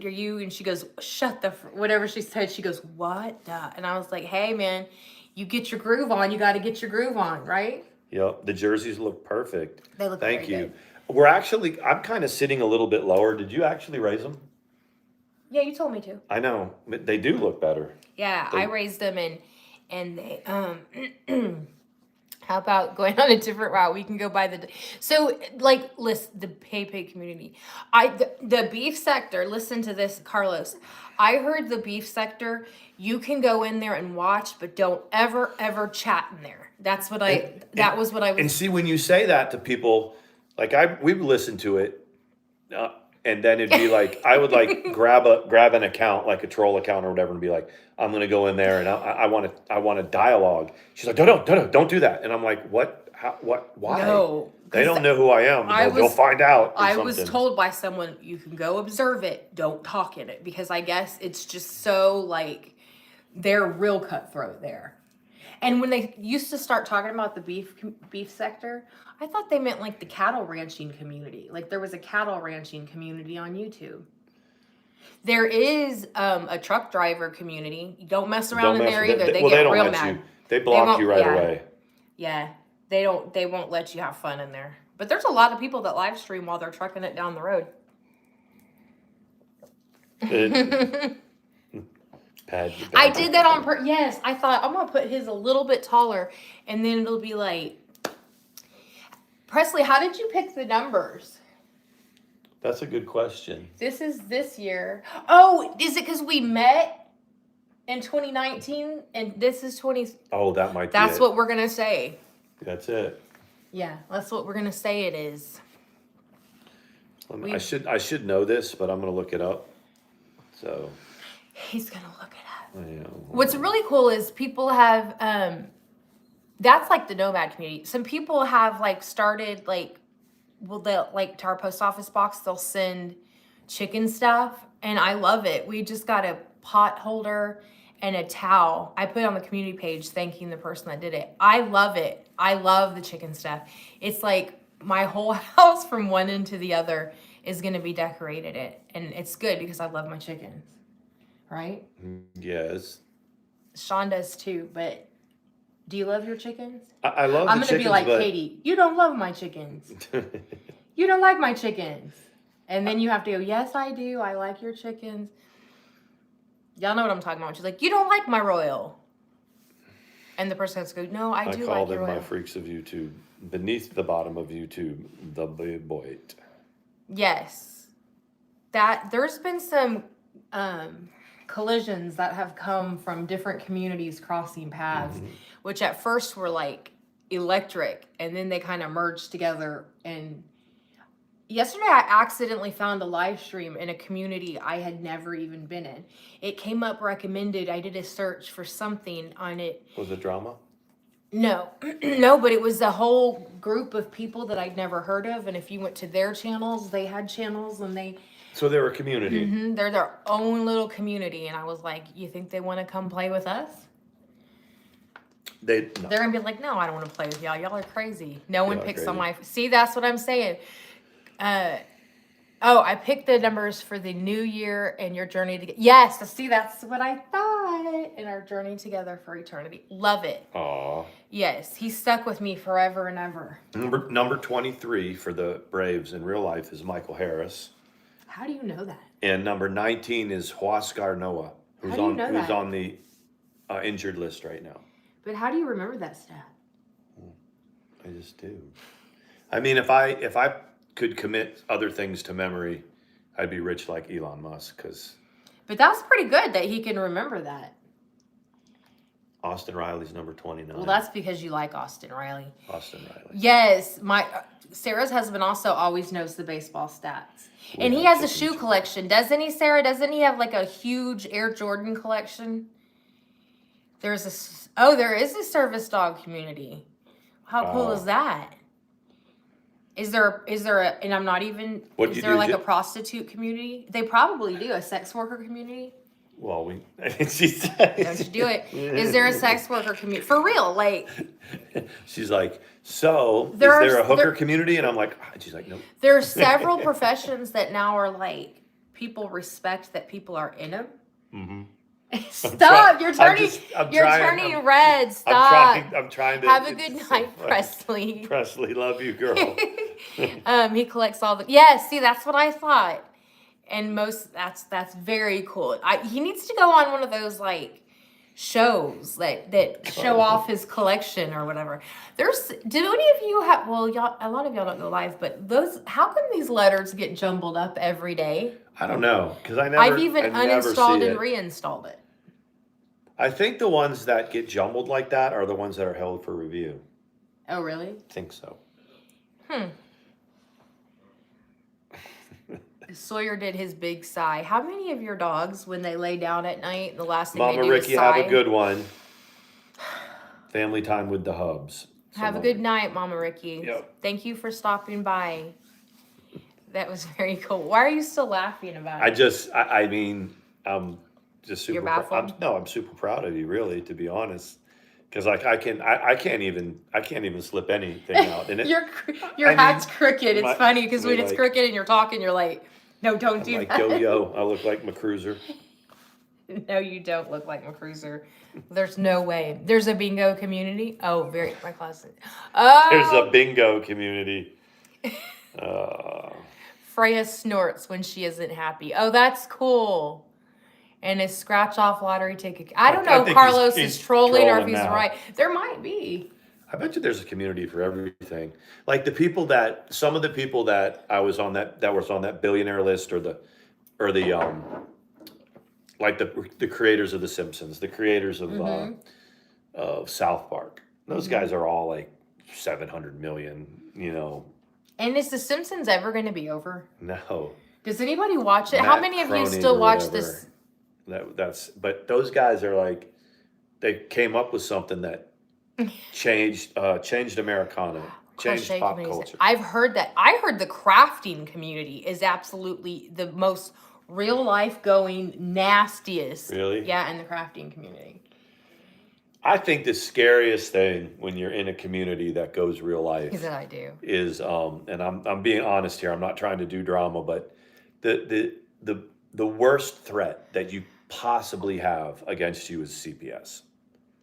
you? And she goes, shut the, whatever she said. She goes, what? And I was like, hey, man, you get your groove on. You got to get your groove on, right? Yep. The jerseys look perfect. They look Thank you. Good. I'm kind of sitting a little bit lower. Did you actually raise them? Yeah, you told me to. I know. They do look better. Yeah, I raised them and they, how about going on a different route? We can go by listen, the pig community. The beef sector, listen to this, Carlos. I heard the beef sector, you can go in there and watch, but don't ever chat in there. That's what that was what I was. And see, when you say that to people, like we would listen to it, and then it'd be like, I would like grab an account, like a troll account or whatever, and be like, I'm going to go in there and I want a dialogue. She's like, no, don't do that. And I'm like, what? How, what? Why? No. They don't know who I am. They'll find out. I was told by someone, you can go observe it, don't talk in it, because I guess it's just so like, they're real cutthroat there. And when they used to start talking about the beef sector, I thought they meant like the cattle ranching community. Like there was a cattle ranching community on YouTube. There is a truck driver community. You don't mess around in there either. They get real mad. They block you right away. Yeah, they won't let you have fun in there. But there's a lot of people that live stream while they're trucking it down the road. I did that on purpose. Yes, I thought I'm gonna put his a little bit taller, and then it'll be like. Presley, how did you pick the numbers? That's a good question. This is this year. Oh, is it because we met in 2019 and this is 20? Oh, that might be That's what we're gonna say. That's it. Yeah, that's what we're gonna say it is. I should know this, but I'm gonna look it up. So. He's gonna look it up. I know. What's really cool is people have that's like the nomad community. Some people have like started they'll like to our post office box, they'll send chicken stuff, and I love it. We just got a pot holder and a towel. I put it on the community page thanking the person that did it. I love it. I love the chicken stuff. It's like my whole house from one end to the other is going to be decorated and it's good because I love my chickens. Right? Yes. Sean does too, but do you love your chickens? I love I'm the going to chickens, be like, Katie, you don't love my chickens. You don't like my chickens. And then you have to go, yes, I do. I like your chickens. Y'all know what I'm talking about. She's like, you don't like my royal. And the person has to go, no, I do like your royal. I call them my freaks of YouTube. Beneath the bottom of YouTube, the big boy. Yes. There's been some collisions that have come from different communities crossing paths, which at first were like electric, and then they kind of merged together. And yesterday I accidentally found a live stream in a community I had never even been in. It came up recommended. I did a search for something on it. Was it drama? No, no, but it was a whole group of people that I'd never heard of. And if you went to their channels, they had channels and So they're a community. They're their own little community. And I was like, you think they want to come play with us? No. They're going to be like, no, I don't want to play with y'all. Y'all are crazy. No one picks on my... See, that's what I'm saying. I picked the numbers for the new year and your journey to... Yes, see, that's what I thought. In our journey together for eternity. Love it. Aw. Yes, he stuck with me forever and ever. Number 23 for the Braves in real life is Michael Harris. How do you know that? And number 19 is Huascar Noah, who's on the injured list right now. But how do you remember that stat? I just do. I mean, if I could commit other things to memory, I'd be rich like Elon Musk, because But that's pretty good that he can remember that. Austin Riley's number 29. Well, that's because you like Austin Riley. Austin Riley. Yes, Sarah's husband also always knows the baseball stats. And he has a shoe collection, doesn't he, Sarah? Doesn't he have like a huge Air Jordan collection? There is a service dog community. How cool is that? Is there a, and I'm not even, is there like a prostitute community? They probably do, a sex worker community. Well, Don't you do it. Is there a sex worker community? For real, like. She's like, so, is there a hooker community? And I'm like, she's like, nope. There are several professions that now are like, people respect that people are in them. Mm-hmm. Stop! You're turning red. Stop. I'm trying to. Have a good night, Presley. Presley, love you, girl. He collects all the. Yes, see, that's what I thought. And that's very cool. He needs to go on one of those like shows that show off his collection or whatever. Do any of you have? Well, y'all, a lot of y'all don't go live, but how come these letters get jumbled up every day? I don't know, because I've even uninstalled and reinstalled it. I think the ones that get jumbled like that are the ones that are held for review. Oh, really? I think so. Sawyer did his big sigh. How many of your dogs, when they lay down at night, the last thing Mama they do Ricky, is sigh? have a good one. Family time with the hubs. Have a good night, Mama Ricky. Yep. Thank you for stopping by. That was very cool. Why are you still laughing about it? I mean, I'm just super. You're baffled? I'm super proud of you, really, to be honest. Because like I can't even slip anything out. And your hat's crooked. It's funny because when it's crooked and you're talking, you're like, no, don't do that. Like yo, I look like McCruiser. No, you don't look like McCruiser. There's no way. There's a bingo community. Oh, my closet. Oh, There's a bingo community. Freya snorts when she isn't happy. Oh, that's cool. And a scratch off lottery ticket. I don't know if Carlos is trolling or if he's right. There might be. I bet you there's a community for everything. Like some of the people that I was on that was on that billionaire list or the like the creators of The Simpsons, the creators of South Park. Those guys are all like 700 million, you know. And is The Simpsons ever going to be over? No. Does anybody watch it? How many of you still watch this? But those guys are like, they came up with something that changed Americana, changed pop culture. I've heard that. I heard the crafting community is absolutely the most real life going nastiest. Really? Yeah, in the crafting community. I think the scariest thing when you're in a community that goes real life is that I do is and I'm being honest here. I'm not trying to do drama, but the worst threat that you possibly have against you is CPS.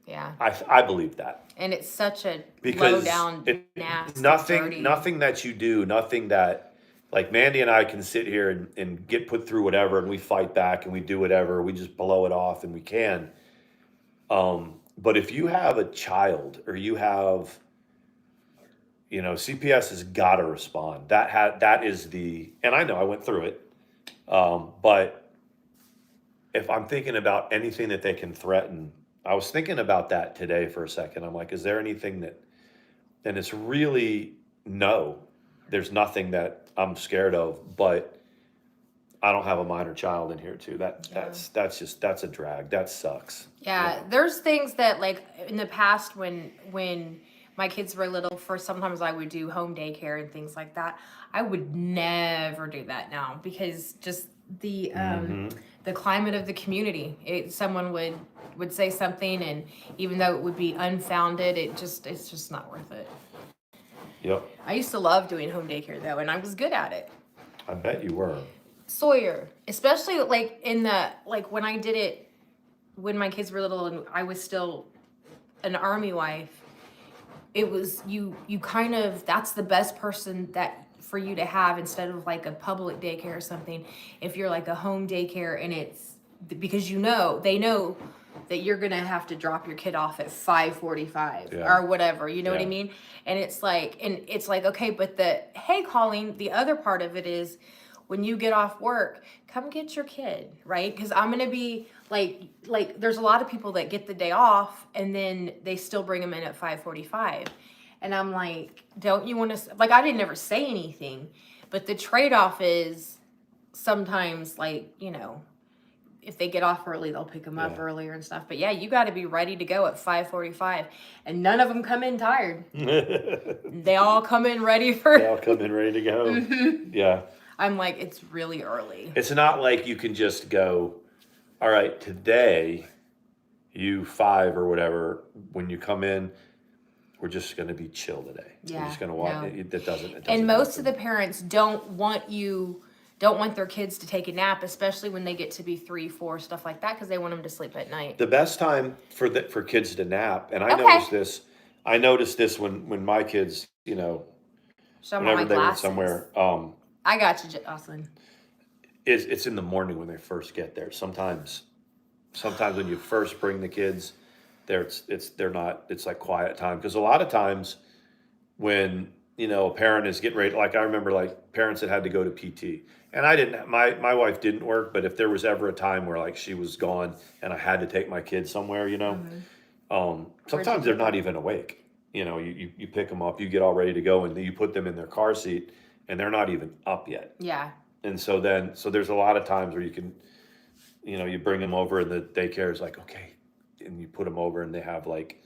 Yeah, I believe that. And it's such a because low down, nasty, nothing that you do, nothing that, like Mandi and I can sit here and get put through whatever, and we fight back and we do whatever, we just blow it off, and we can. But if you have a child or you have, you know, CPS has got to respond. That is and I know I went through it, but if I'm thinking about anything that they can threaten, I was thinking about that today for a second. I'm like, is there anything that, and it's really, no, there's nothing that I'm scared of, but I don't have a minor child in here too. That's a drag. That sucks. Yeah, there's things that, like, in the past when my kids were little, sometimes I would do home daycare and things like that. I would never do that now because just the climate of the community. Someone would say something, and even though it would be unfounded, it's just not worth it. Yep. I used to love doing home daycare though, and I was good at it. I bet you were. Sawyer, especially like when I did it when my kids were little and I was still an army wife, it was you kind of, that's the best person that for you to have instead of like a public daycare or something. If you're like a home daycare, and it's because they know that you're going to have to drop your kid off at 5:45 Yeah. or whatever. You know what I Yeah. mean? And it's like, okay, but hey, Colleen, the other part of it is when you get off work, come get your kid, right? Because I'm going to be like, there's a lot of people that get the day off and then they still bring them in at 5:45. And I'm like, don't you want to, like, I didn't ever say anything, but the trade-off is sometimes, like, you know, if they get off early, they'll pick them up earlier and stuff. But yeah, you got to be ready to go at 5:45, and none of them come in tired. They all come in ready for. They all come in ready to go. Mm-hmm. Yeah. I'm like, it's really early. It's not like you can just go, all right, today, you 5 or whatever, when you come in, we're just going to be chill today. Yeah, We're just going to walk. no. It doesn't And most happen. of the parents don't want their kids to take a nap, especially when they get to be 3, 4, stuff like that, because they want them to sleep at night. The best time for kids to nap, and I Okay. noticed this when my kids, you know, Show 'em whenever my they went glasses. somewhere, I got you, Jocelyn. it's in the morning when they first get there. Sometimes when you first bring the kids there, it's like quiet time, because a lot of times when, you know, a parent is getting ready, like I remember like parents that had to go to PT, and I didn't, my wife didn't work, but if there was ever a time where like she was gone and I had to take my kids somewhere, you know, sometimes they're not even awake. You know, you pick them up, you get all ready to go, and you put them in their car seat, and they're not even up yet. Yeah. And so there's a lot of times where you can, you know, you bring them over and the daycare is like, okay, and you put them over and they have like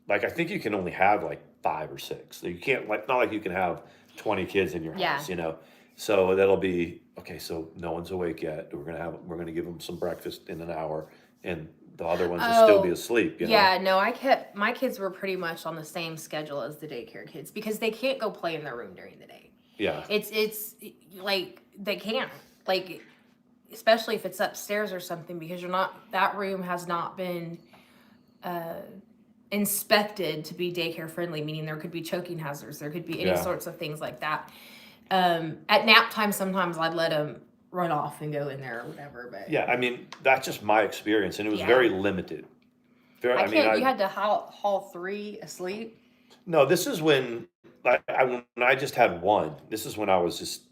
I think you can only have like 5 or 6. So you can't, like, not like you can have 20 kids in your house, you know. So that'll be okay. So no one's awake yet. We're gonna give them some breakfast in an hour, and the other ones will still be asleep. You know? Yeah, no, my kids were pretty much on the same schedule as the daycare kids because they can't go play in their room during the day. Yeah. It's like they can't, like, especially if it's upstairs or something, because that room has not been inspected to be daycare friendly, meaning there could be choking hazards, there could be any sorts of things like that. At nap time, sometimes I'd let them run off and go in there or whatever. But yeah, I mean, that's just my experience, and it was very limited. You had to haul 3 asleep. No, this is when when I just had one. This is when I was just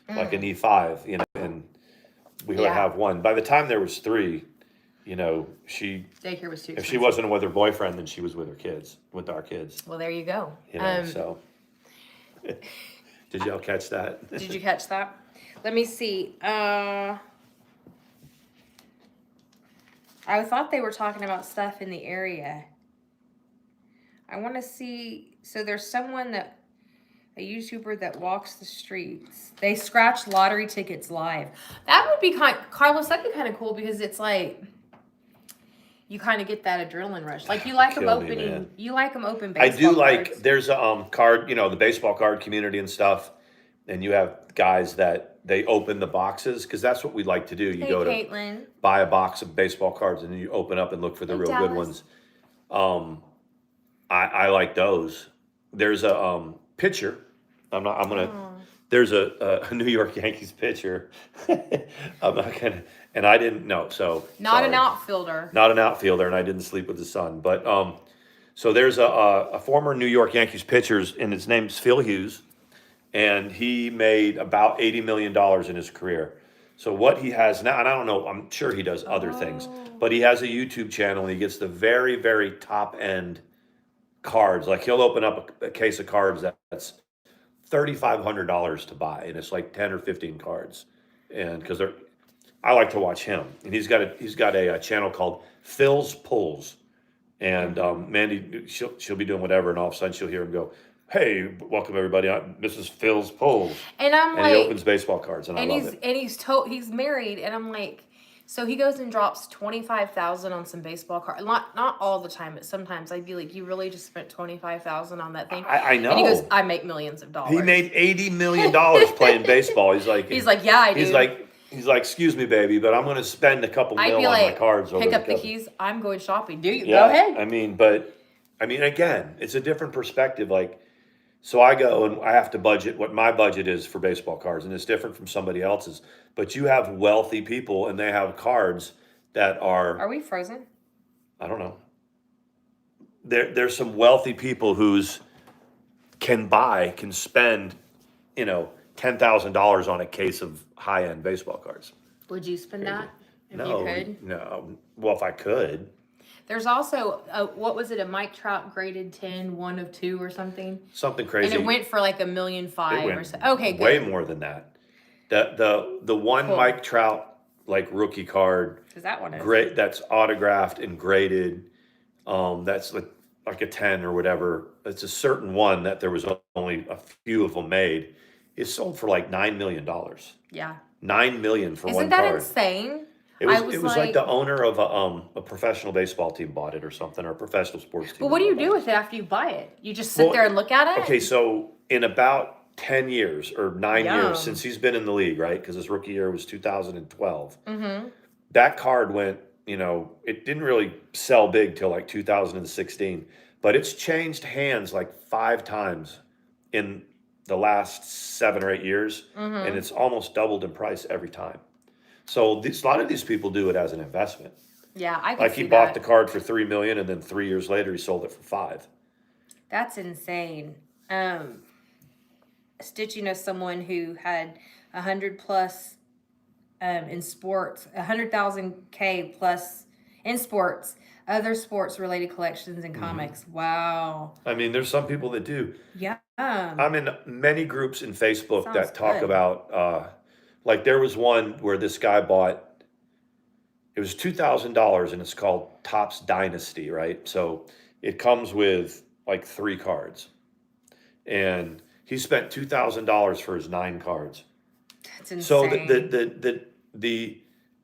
like an E5, you know, and we would have one. By the time there was 3, you know, daycare was too expensive. If she wasn't with her boyfriend, then she was with our kids. Well, there you go. You know, so did y'all catch that? Did you catch that? Let me see. I thought they were talking about stuff in the area. I want to see. So there's a YouTuber that walks the streets. They scratch lottery tickets live. That would be Carlos, that'd be kind of cool, because it's like you kind of get that adrenaline rush. Like, you like them opening. You like them open baseball I do like. cards. There's a card, you know, the baseball card community and stuff, and you have guys that they open the boxes, because that's what we like to do. You go to buy a box of baseball cards, and then you open up and look for the real good ones. I like those. There's a pitcher. There's a New York Yankees pitcher. I'm not gonna, and I didn't know. So Not an outfielder. Not an outfielder, and I didn't sleep with the sun. But so there's a former New York Yankees pitcher, and his name's Phil Hughes, and he made about $80 million in his career. So what he has now, and I don't know, I'm sure he does other things, but he has a YouTube channel, and he gets the very, very top end cards. Like, he'll open up a case of cards that's $3,500 to buy, and it's like 10 or 15 cards. And because I like to watch him, and he's got a channel called Phil's Pulls, and Mandi, she'll be doing whatever, and all of a sudden she'll hear him go, "Hey, welcome everybody. This is Phil's Pulls," and he opens baseball cards, and I love it. And he's married, and I'm like, so he goes and drops $25,000 on some baseball cards. Not all the time, but sometimes I'd be like, you really just spent $25,000 on that thing? I know. And he goes, I make millions of dollars. He made $80 million playing baseball. He's like, yeah, I do. He's like, excuse me, baby, but I'm going to spend a couple mil on my cards. Pick up the keys. I'm going shopping. Do you? Yeah, go ahead. I mean, again, it's a different perspective. Like, so I go and I have to budget what my budget is for baseball cards, and it's different from somebody else's. But you have wealthy people, and they have cards that are. Are we frozen? I don't know. There's some wealthy people can spend, $10,000 on a case of high-end baseball cards. Would you spend Crazy. that if you No, could? no. Well, if I could, There's also what was it? A Mike Trout graded 10, 1 of 2 or something, something and crazy. it went for like $1.5 million It or went so. Okay, way good. more than that. The one Cool. Mike Trout like rookie card, Because that one is great. That's autographed and graded. That's like a 10 or whatever. It's a certain one that there was only a few of them made. It sold for like $9 million. Yeah. $9 million for Isn't one that card. insane? It was like the owner of a professional baseball team bought it or something, or a professional sports team. But what do you do with it after you buy it? You just sit there and look at it? Okay, so in about 10 years or 9 Yum. years since he's been in the league, right? Because his rookie year was 2012. Mm-hmm. That card went, it didn't really sell big till like 2016, but it's changed hands like 5 times in the last 7 or 8 years, and it's almost doubled in price every time. So a lot of these people do it as an investment. Yeah, I can Like see he bought that. the card for $3 million, and then 3 years later he sold it for 5. That's insane. Stitching as someone who had 100 plus in sports, 100,000 K plus in sports, other sports related collections and comics. Wow. I mean, there's some people that do. Yeah. I'm in many groups in Facebook Sounds that talk good. about, like there was one where this guy bought, it was $2,000 and it's called Topps Dynasty, right? So it comes with like 3 cards. And he spent $2,000 for his 9 cards. That's insane. So the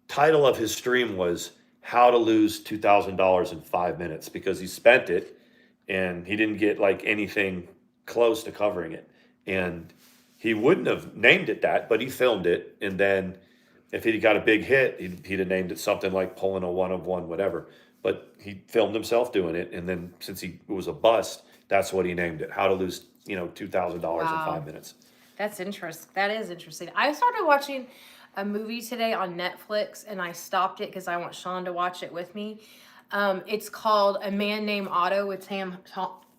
title of his stream was How to Lose $2,000 in 5 minutes, because he spent it and he didn't get like anything close to covering it. And he wouldn't have named it that, but he filmed it. And then if he'd got a big hit, he'd have named it something like pulling a 1 of 1, whatever. But he filmed himself doing it. And then since it was a bust, that's what he named it. How to Lose, $2,000 in 5 minutes. That's interesting. That is interesting. I started watching a movie today on Netflix, and I stopped it because I want Sean to watch it with me. It's called A Man Named Otto with Tom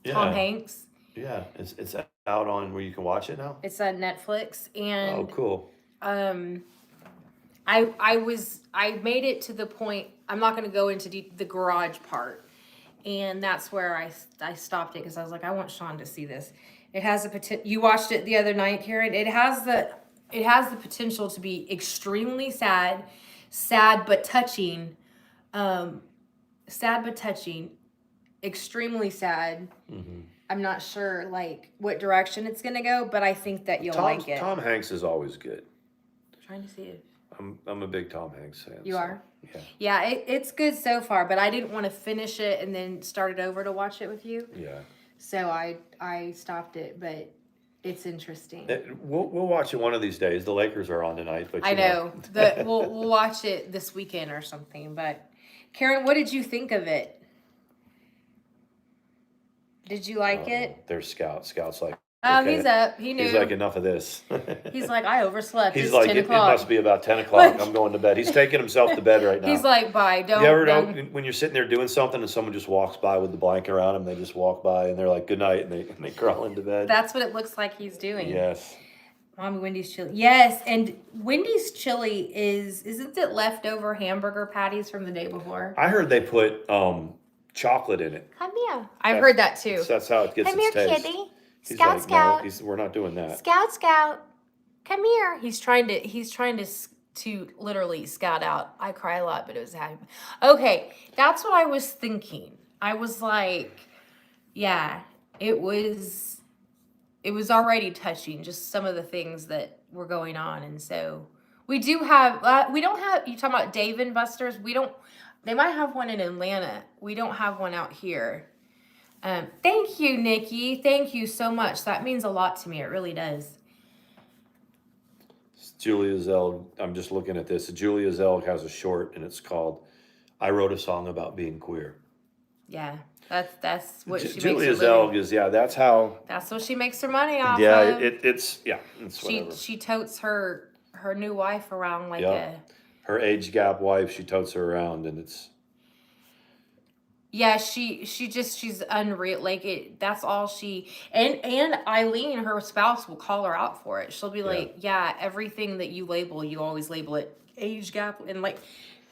Hanks. Yeah, it's out on where you can watch it now. It's on Netflix, and Oh, cool. I made it to the point. I'm not going to go into the garage part, and that's where I stopped it because I was like, I want Sean to see this. It has a potential. You watched it the other night, Karen. It has the potential to be extremely sad but touching, extremely sad. Mm-hmm. I'm not sure like what direction it's gonna go, but I think that you'll like it. Tom Hanks is always good. I'm trying to see it. I'm a big Tom Hanks fan. You are? Yeah. Yeah, it's good so far, but I didn't want to finish it and then start it over to watch it with you. Yeah. So I stopped it, but it's interesting. We'll watch it one of these days. The Lakers are on tonight, but I know. We'll watch it this weekend or something. But Karen, what did you think of it? Did you like it? They're scouts. Scouts like. Okay. He's up. He knew. He's like, enough of this. He's like, I overslept. He's it's like, 10 it o'clock. must be about 10 o'clock. I'm going to bed. He's taking himself to bed right now. He's like, bye. Don't. You ever know when you're sitting there doing something and someone just walks by with the blanket around them? They just walk by and they're like, good night, and they crawl into bed. That's what it looks like he's doing. Yes. Mommy Wendy's chili. Yes, and Wendy's chili isn't it leftover hamburger patties from the day before? I heard they put chocolate in it. Come here. I've heard that too. So that's how it gets Come its here, taste. kitty. He's Scout, like, scout. No, we're not doing that. Scout. Come here. He's trying to literally scout out. I cry a lot, but it was happy. Okay, that's what I was thinking. I was like, yeah, it was already touching, just some of the things that were going on. And so we don't have, you talking about Dave and Buster's? They might have one in Atlanta. We don't have one out here. Thank you, Nikki. Thank you so much. That means a lot to me. It really does. Julia Zelg, I'm just looking at this. Julia Zelg has a short, and it's called "I Wrote a Song About Being Queer." Yeah, that's what she Julia makes her Zelg living. is that's how. That's what she makes her money off Yeah, of. it's whatever. She totes her new wife around like her age gap wife. She totes her around, and it's. Yeah, she's unreal. Like that's all she and Eileen, her spouse, will call her out for it. She'll be like, "Yeah, everything that you label, you always label it age gap," and like,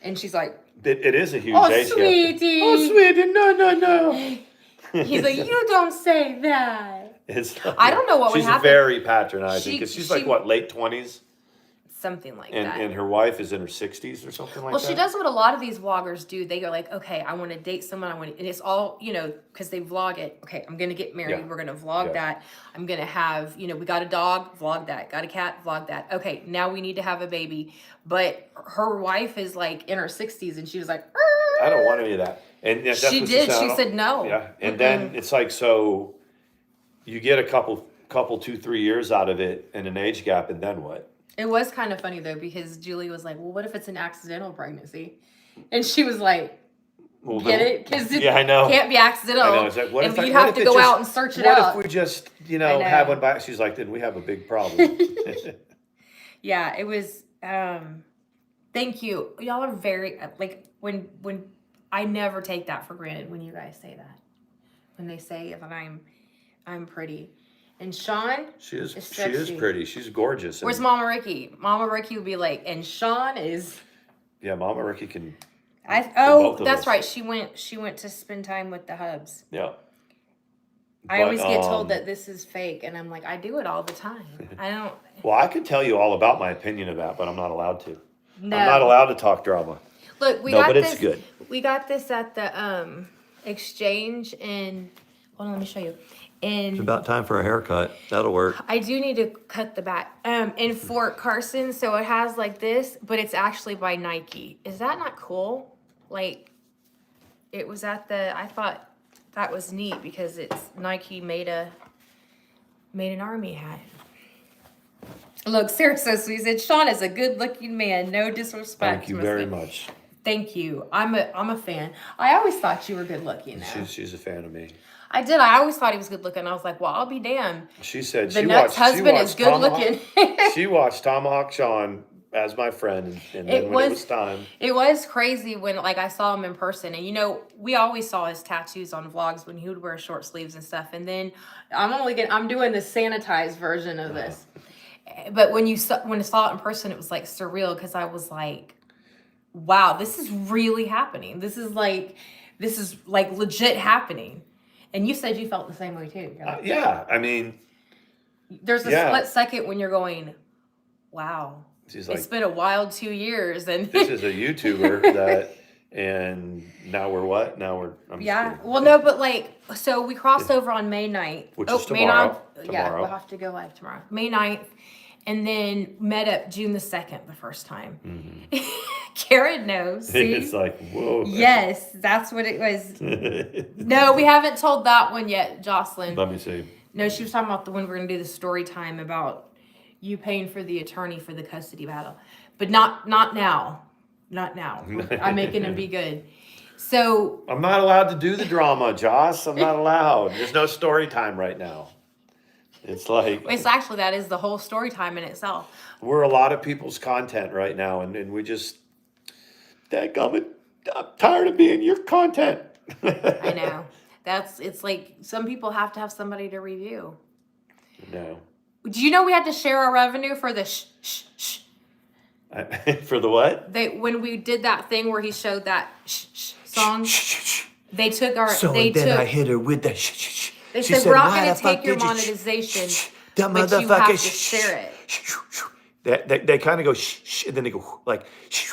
and she's like, It is a huge "Oh, age gap. sweetie, Oh, sweetie, no. He's like, "You don't say that." It's like, I don't know what would she's happen. very patronizing She- because she's she- like what, late 20s, Something like and that. and her wife is in her 60s or something like Well, that. she does what a lot of these vloggers do. They go like, okay, I want to date someone. And it's all, because they vlog it. Okay, I'm going to get married. Yeah. We're going to vlog Yeah. that. I'm going to have, we got a dog, vlog that. Got a cat, vlog that. Okay, now we need to have a baby. But her wife is like in her 60s and she was like, I don't want any of that. And that's she what did. She said. said no. Yeah, and then it's like, so you get a couple 2-3 years out of it and an age gap, and then what? It was kind of funny though, because Julie was like, well, what if it's an accidental pregnancy? And she was like, Well, get it? Because it I know. can't be accidental. I know. It's like, what and if you'd what have if to it go just- out and search it What out. if we just, I know. have one back? She's like, then we have a big problem. Yeah, it was, thank you. Y'all are very, like, when I never take that for granted when you guys say that. When they say that I'm pretty. And Sean She is sexy. pretty. She's gorgeous. Where's And, Mama Ricky? Mama Ricky would be like, and Sean is... yeah, Mama Ricky can. Oh, both of that's us. right. She went to spend time with the hubs. Yeah. I But, always get told that this is fake, and I'm like, I do it all the time. I don't... Well, I could tell you all about my opinion of that, but I'm not allowed to. No. I'm not allowed to talk drama. Look, we No, got but this. it's good. We got this at the exchange in. Hold on, let me show you. It's about time for a haircut. That'll work. I do need to cut the back. In Fort Carson, so it has like this, but it's actually by Nike. Is that not cool? Like, it was at the. I thought that was neat because it's Nike made an army hat. Look, Sarah so sweet said, Sean is a good-looking man. No disrespect. Thank you very much. Thank you. I'm a fan. I always thought you were good-looking. She's a fan of me. I did. I always thought he was good-looking. I was like, well, I'll be damned. She said The she Nuts watched. husband is good-looking. She watched Tomahawk Sean as my friend, and then when it was time. It was crazy when I saw him in person, and we always saw his tattoos on vlogs when he would wear short sleeves and stuff. And then I'm doing the sanitized version of this. But when I saw it in person, it was like surreal because I was like, wow, this is really happening. This is like legit happening. And you said you felt the same way too. You're like, Yeah, I mean, there's a split second when you're going, wow. she's like, It's been a wild 2 years, and this is a YouTuber and now we're what? Now we're I'm just kidding. Well, no, but so we crossed over on May 9th. Which is May tomorrow. 9th. Yeah, we'll have to go live tomorrow. May 9th. And then met up June the 2nd the first time. Mm-hmm. Karen knows. See? It's like, whoa. Yes, that's what it was. No, we haven't told that one yet, Jocelyn. Let me see. No, she was talking about the one we're going to do the story time about you paying for the attorney for the custody battle. But not now. Not now. I'm making him be good. So. I'm not allowed to do the drama, Joss. I'm not allowed. There's no story time right now. It's like. It's actually, that is the whole story time in itself. We're a lot of people's content right now, and we just. Dadgummit, I'm tired of being your content. I know. It's like some people have to have somebody to review. No. Do you know we had to share our revenue for the For the what? when we did that thing where he showed that song, they took our I hit her with the They She said, we're not "Why going the to take fuck your did you monetization, that but you have to share it. They kind of go shh, and then they go like shh.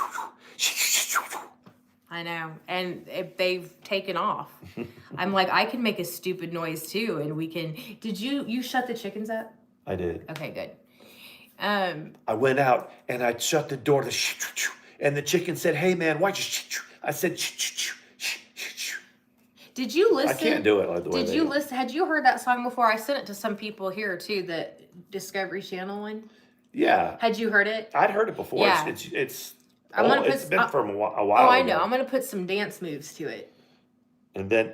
I know. And they've taken off. I'm like, I can make a stupid noise too, and we can. Did you shut the chickens up? I did. Okay, good. I went out and I shut the door. And the chicken said, "Hey man, why'd you?" I said, Did you listen? I can't do it like the way Did they you do. listen? Had you heard that song before? I sent it to some people here too. The Discovery Channel one. Yeah, Had you heard it? I'd heard it before. Yeah. It's It's been from a while. Oh, I know. ago. I'm gonna put some dance moves to it. And then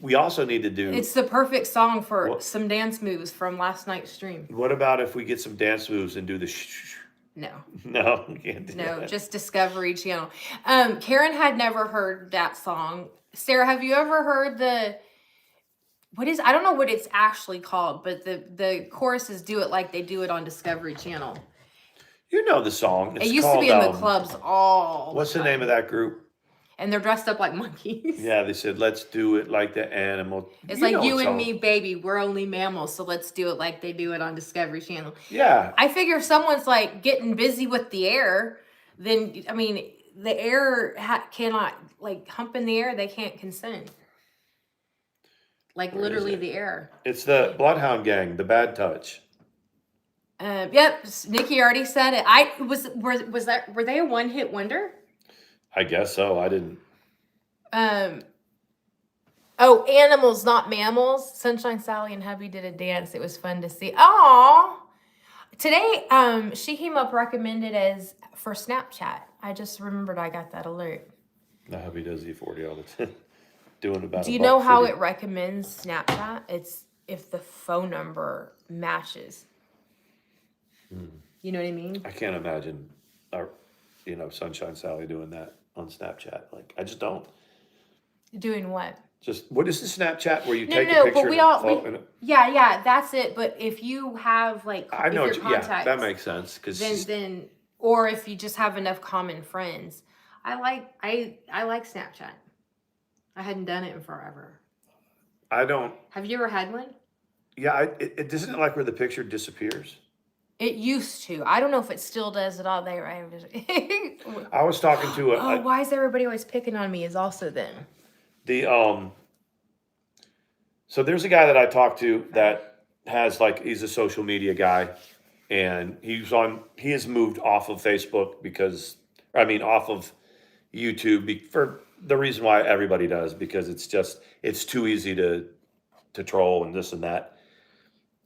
we also need to do. It's the perfect song for What? some dance moves from last night's stream. What about if we get some dance moves and do the shh? No. No, you can't do No, that. just Discovery Channel. Karen had never heard that song. Sarah, have you ever heard I don't know what it's actually called, but the choruses do it like they do it on Discovery Channel. You know the song. It's It used called, to be in the clubs all what's the the time. name of that group? And they're dressed up like monkeys. Yeah, they said, let's do it like the animal. It's You like know you what and song. me, baby. We're only mammals, so let's do it like they do it on Discovery Channel. Yeah. I figure if someone's like getting busy with the air, then I mean the air cannot like hump in the air. They can't consent. Like Where is literally it? the air. It's the Bloodhound Gang, the Bad Touch. Yep, Nikki already said it. Were they a one-hit wonder? I guess so. I didn't. Oh, animals, not mammals. Sunshine Sally and hubby did a dance. It was fun to see. Aw. Today, she came up recommended as for Snapchat. I just remembered I got that alert. The hubby does E40 all the time. Doing about. Do you know how it recommends Snapchat? It's if the phone number matches. You know what I mean? I can't imagine Sunshine Sally doing that on Snapchat. Like, I just don't. Doing what? Just, what is the Snapchat where you No, take no, a picture? but yeah, that's it. But if you have like, I know, if your contacts, yeah, that makes sense. Because then, or if you just have enough common friends, I like Snapchat. I hadn't done it in forever. I don't. Have you ever had one? Yeah, it isn't it like where the picture disappears. It used to. I don't know if it still does it all day, right? I was talking to why is everybody always picking on me? Is also them. So there's a guy that I talked to that has he's a social media guy, and he has moved off of Facebook off of YouTube for the reason why everybody does, because it's too easy to troll and this and that.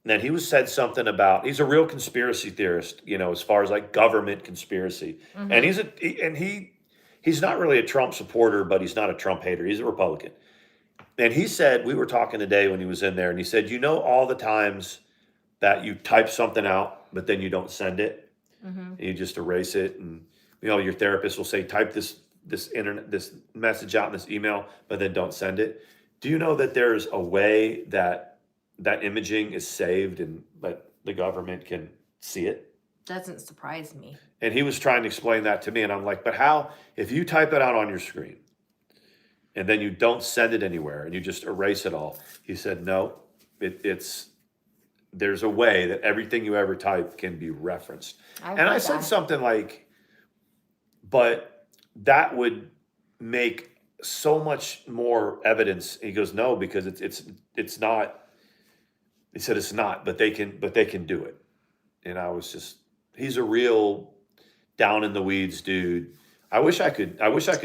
And then he said something about, he's a real conspiracy theorist, as far as like government conspiracy. Mm-hmm. And he's not really a Trump supporter, but he's not a Trump hater. He's a Republican. And he said, we were talking today when he was in there, and he said, all the times that you type something out, but then you don't send it, and you just erase it. And, your therapist will say, type this message out in this email, but then don't send it. Do you know that there's a way that imaging is saved but the government can see it? Doesn't surprise me. And he was trying to explain that to me, and I'm like, but how, if you type it out on your screen and then you don't send it anywhere and you just erase it all? He said, no, there's a way that everything you ever type can be referenced. I said something like, but that would make so much more evidence. He goes, no, because it's not. He said it's not, but they can do it. And I was just, he's a real down in the weeds dude. I wish I could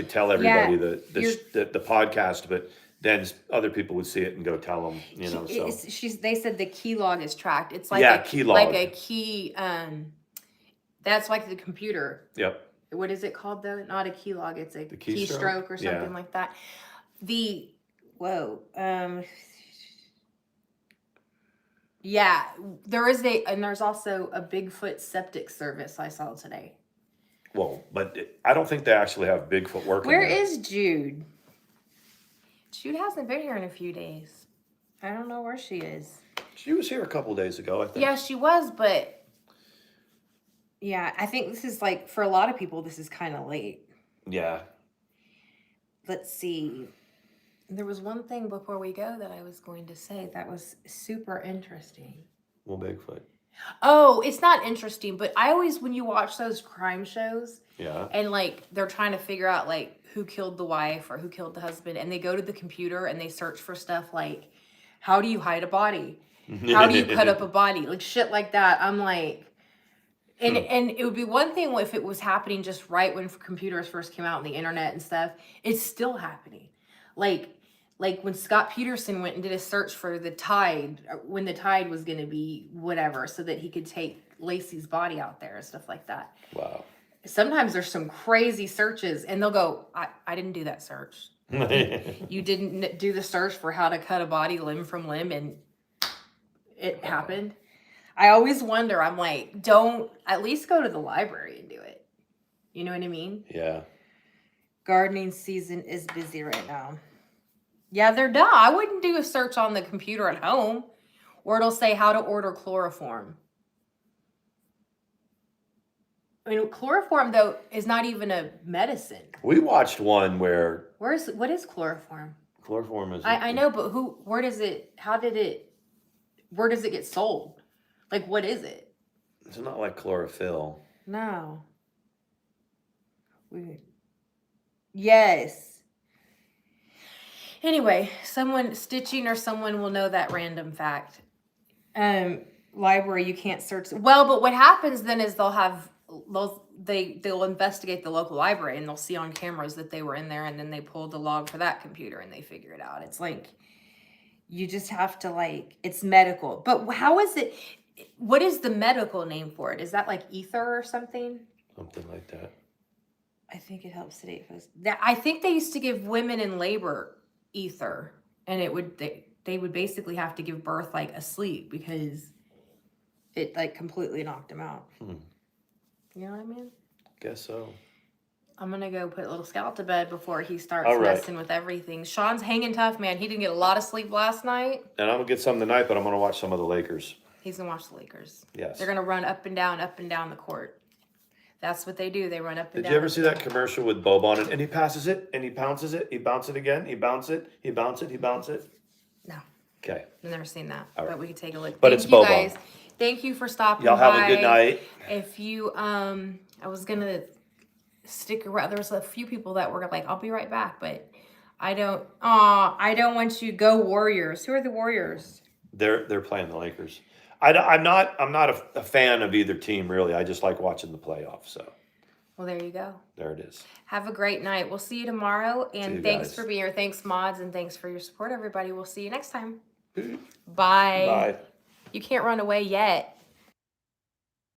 tell everybody the podcast, but then other people would see it and go tell them, They said the key log is tracked. It's like key log. Like a key. That's like the computer. Yep. What is it called though? Not a key log. It's a keystroke or something like that. Yeah, there's also a Bigfoot septic service I saw today. Well, but I don't think they actually have Bigfoot working. Where is Jude? Jude hasn't been here in a few days. I don't know where she is. She was here a couple days ago, I think. Yeah, she was, but yeah, I think this is for a lot of people, this is kind of late. Yeah. Let's see. There was one thing before we go that I was going to say that was super interesting. Well, Bigfoot. Oh, it's not interesting, but I always, when you watch those crime shows, yeah, and they're trying to figure out who killed the wife or who killed the husband, and they go to the computer and they search for stuff like, how do you hide a body? How do you cut up a body? Shit like that. I'm like, and it would be one thing if it was happening just right when computers first came out and the internet and stuff. It's still happening. Like when Scott Peterson went and did a search for the tide, when the tide was going to be whatever, so that he could take Lacey's body out there and stuff like that. Wow. Sometimes there's some crazy searches and they'll go, I didn't do that search. You didn't do the search for how to cut a body limb from limb, and it happened. I always wonder, I'm like, don't at least go to the library and do it. You know what I mean? Yeah. Gardening season is busy right now. Yeah, they're done. I wouldn't do a search on the computer at home, or it'll say how to order chloroform. I mean, chloroform, though, is not even a medicine. We watched one where What is chloroform? chloroform is. I know, but where does it get sold? Like, what is it? It's not like chlorophyll. No. Weird. Yes. Anyway, someone will know that random fact. Library, you can't search. Well, but what happens then is they'll investigate the local library and they'll see on cameras that they were in there, and then they pulled the log for that computer and they figure it out. It's like, you just have to it's medical. But how is it? What is the medical name for it? Is that like ether or something? Something like that. I think it helps sedate folks. I think they used to give women in labor ether, and they would basically have to give birth asleep because it completely knocked them out. You know what I mean? Guess so. I'm gonna go put little Scout to bed before he starts All right. messing with everything. Sean's hanging tough, man. He didn't get a lot of sleep last night. And I'm gonna get some tonight, but I'm gonna watch some of the Lakers. He's gonna watch the Lakers. Yes. They're gonna run up and down the court. That's what they do. They run up and down. Did you ever see that commercial with Bob on it? And he passes it, and he pounces it, he bounces it again, he bounces it, he bounces it, he bounces it. No. Okay. I've never seen that, All right. but we could take a look. But Thank it's you Bobo. guys. Thank you for stopping Y'all by. have a good night. If you, I was gonna stick around. There was a few people that were like, "I'll be right back," but I don't want you to go Warriors. Who are the Warriors? They're playing the Lakers. I'm not a fan of either team really. I just like watching the playoffs. So. Well, there you go. There it is. Have a great night. We'll see you tomorrow. And you thanks guys. for being here. Thanks, mods, and thanks for your support, everybody. We'll see you next time. Bye. Bye. You can't run away yet.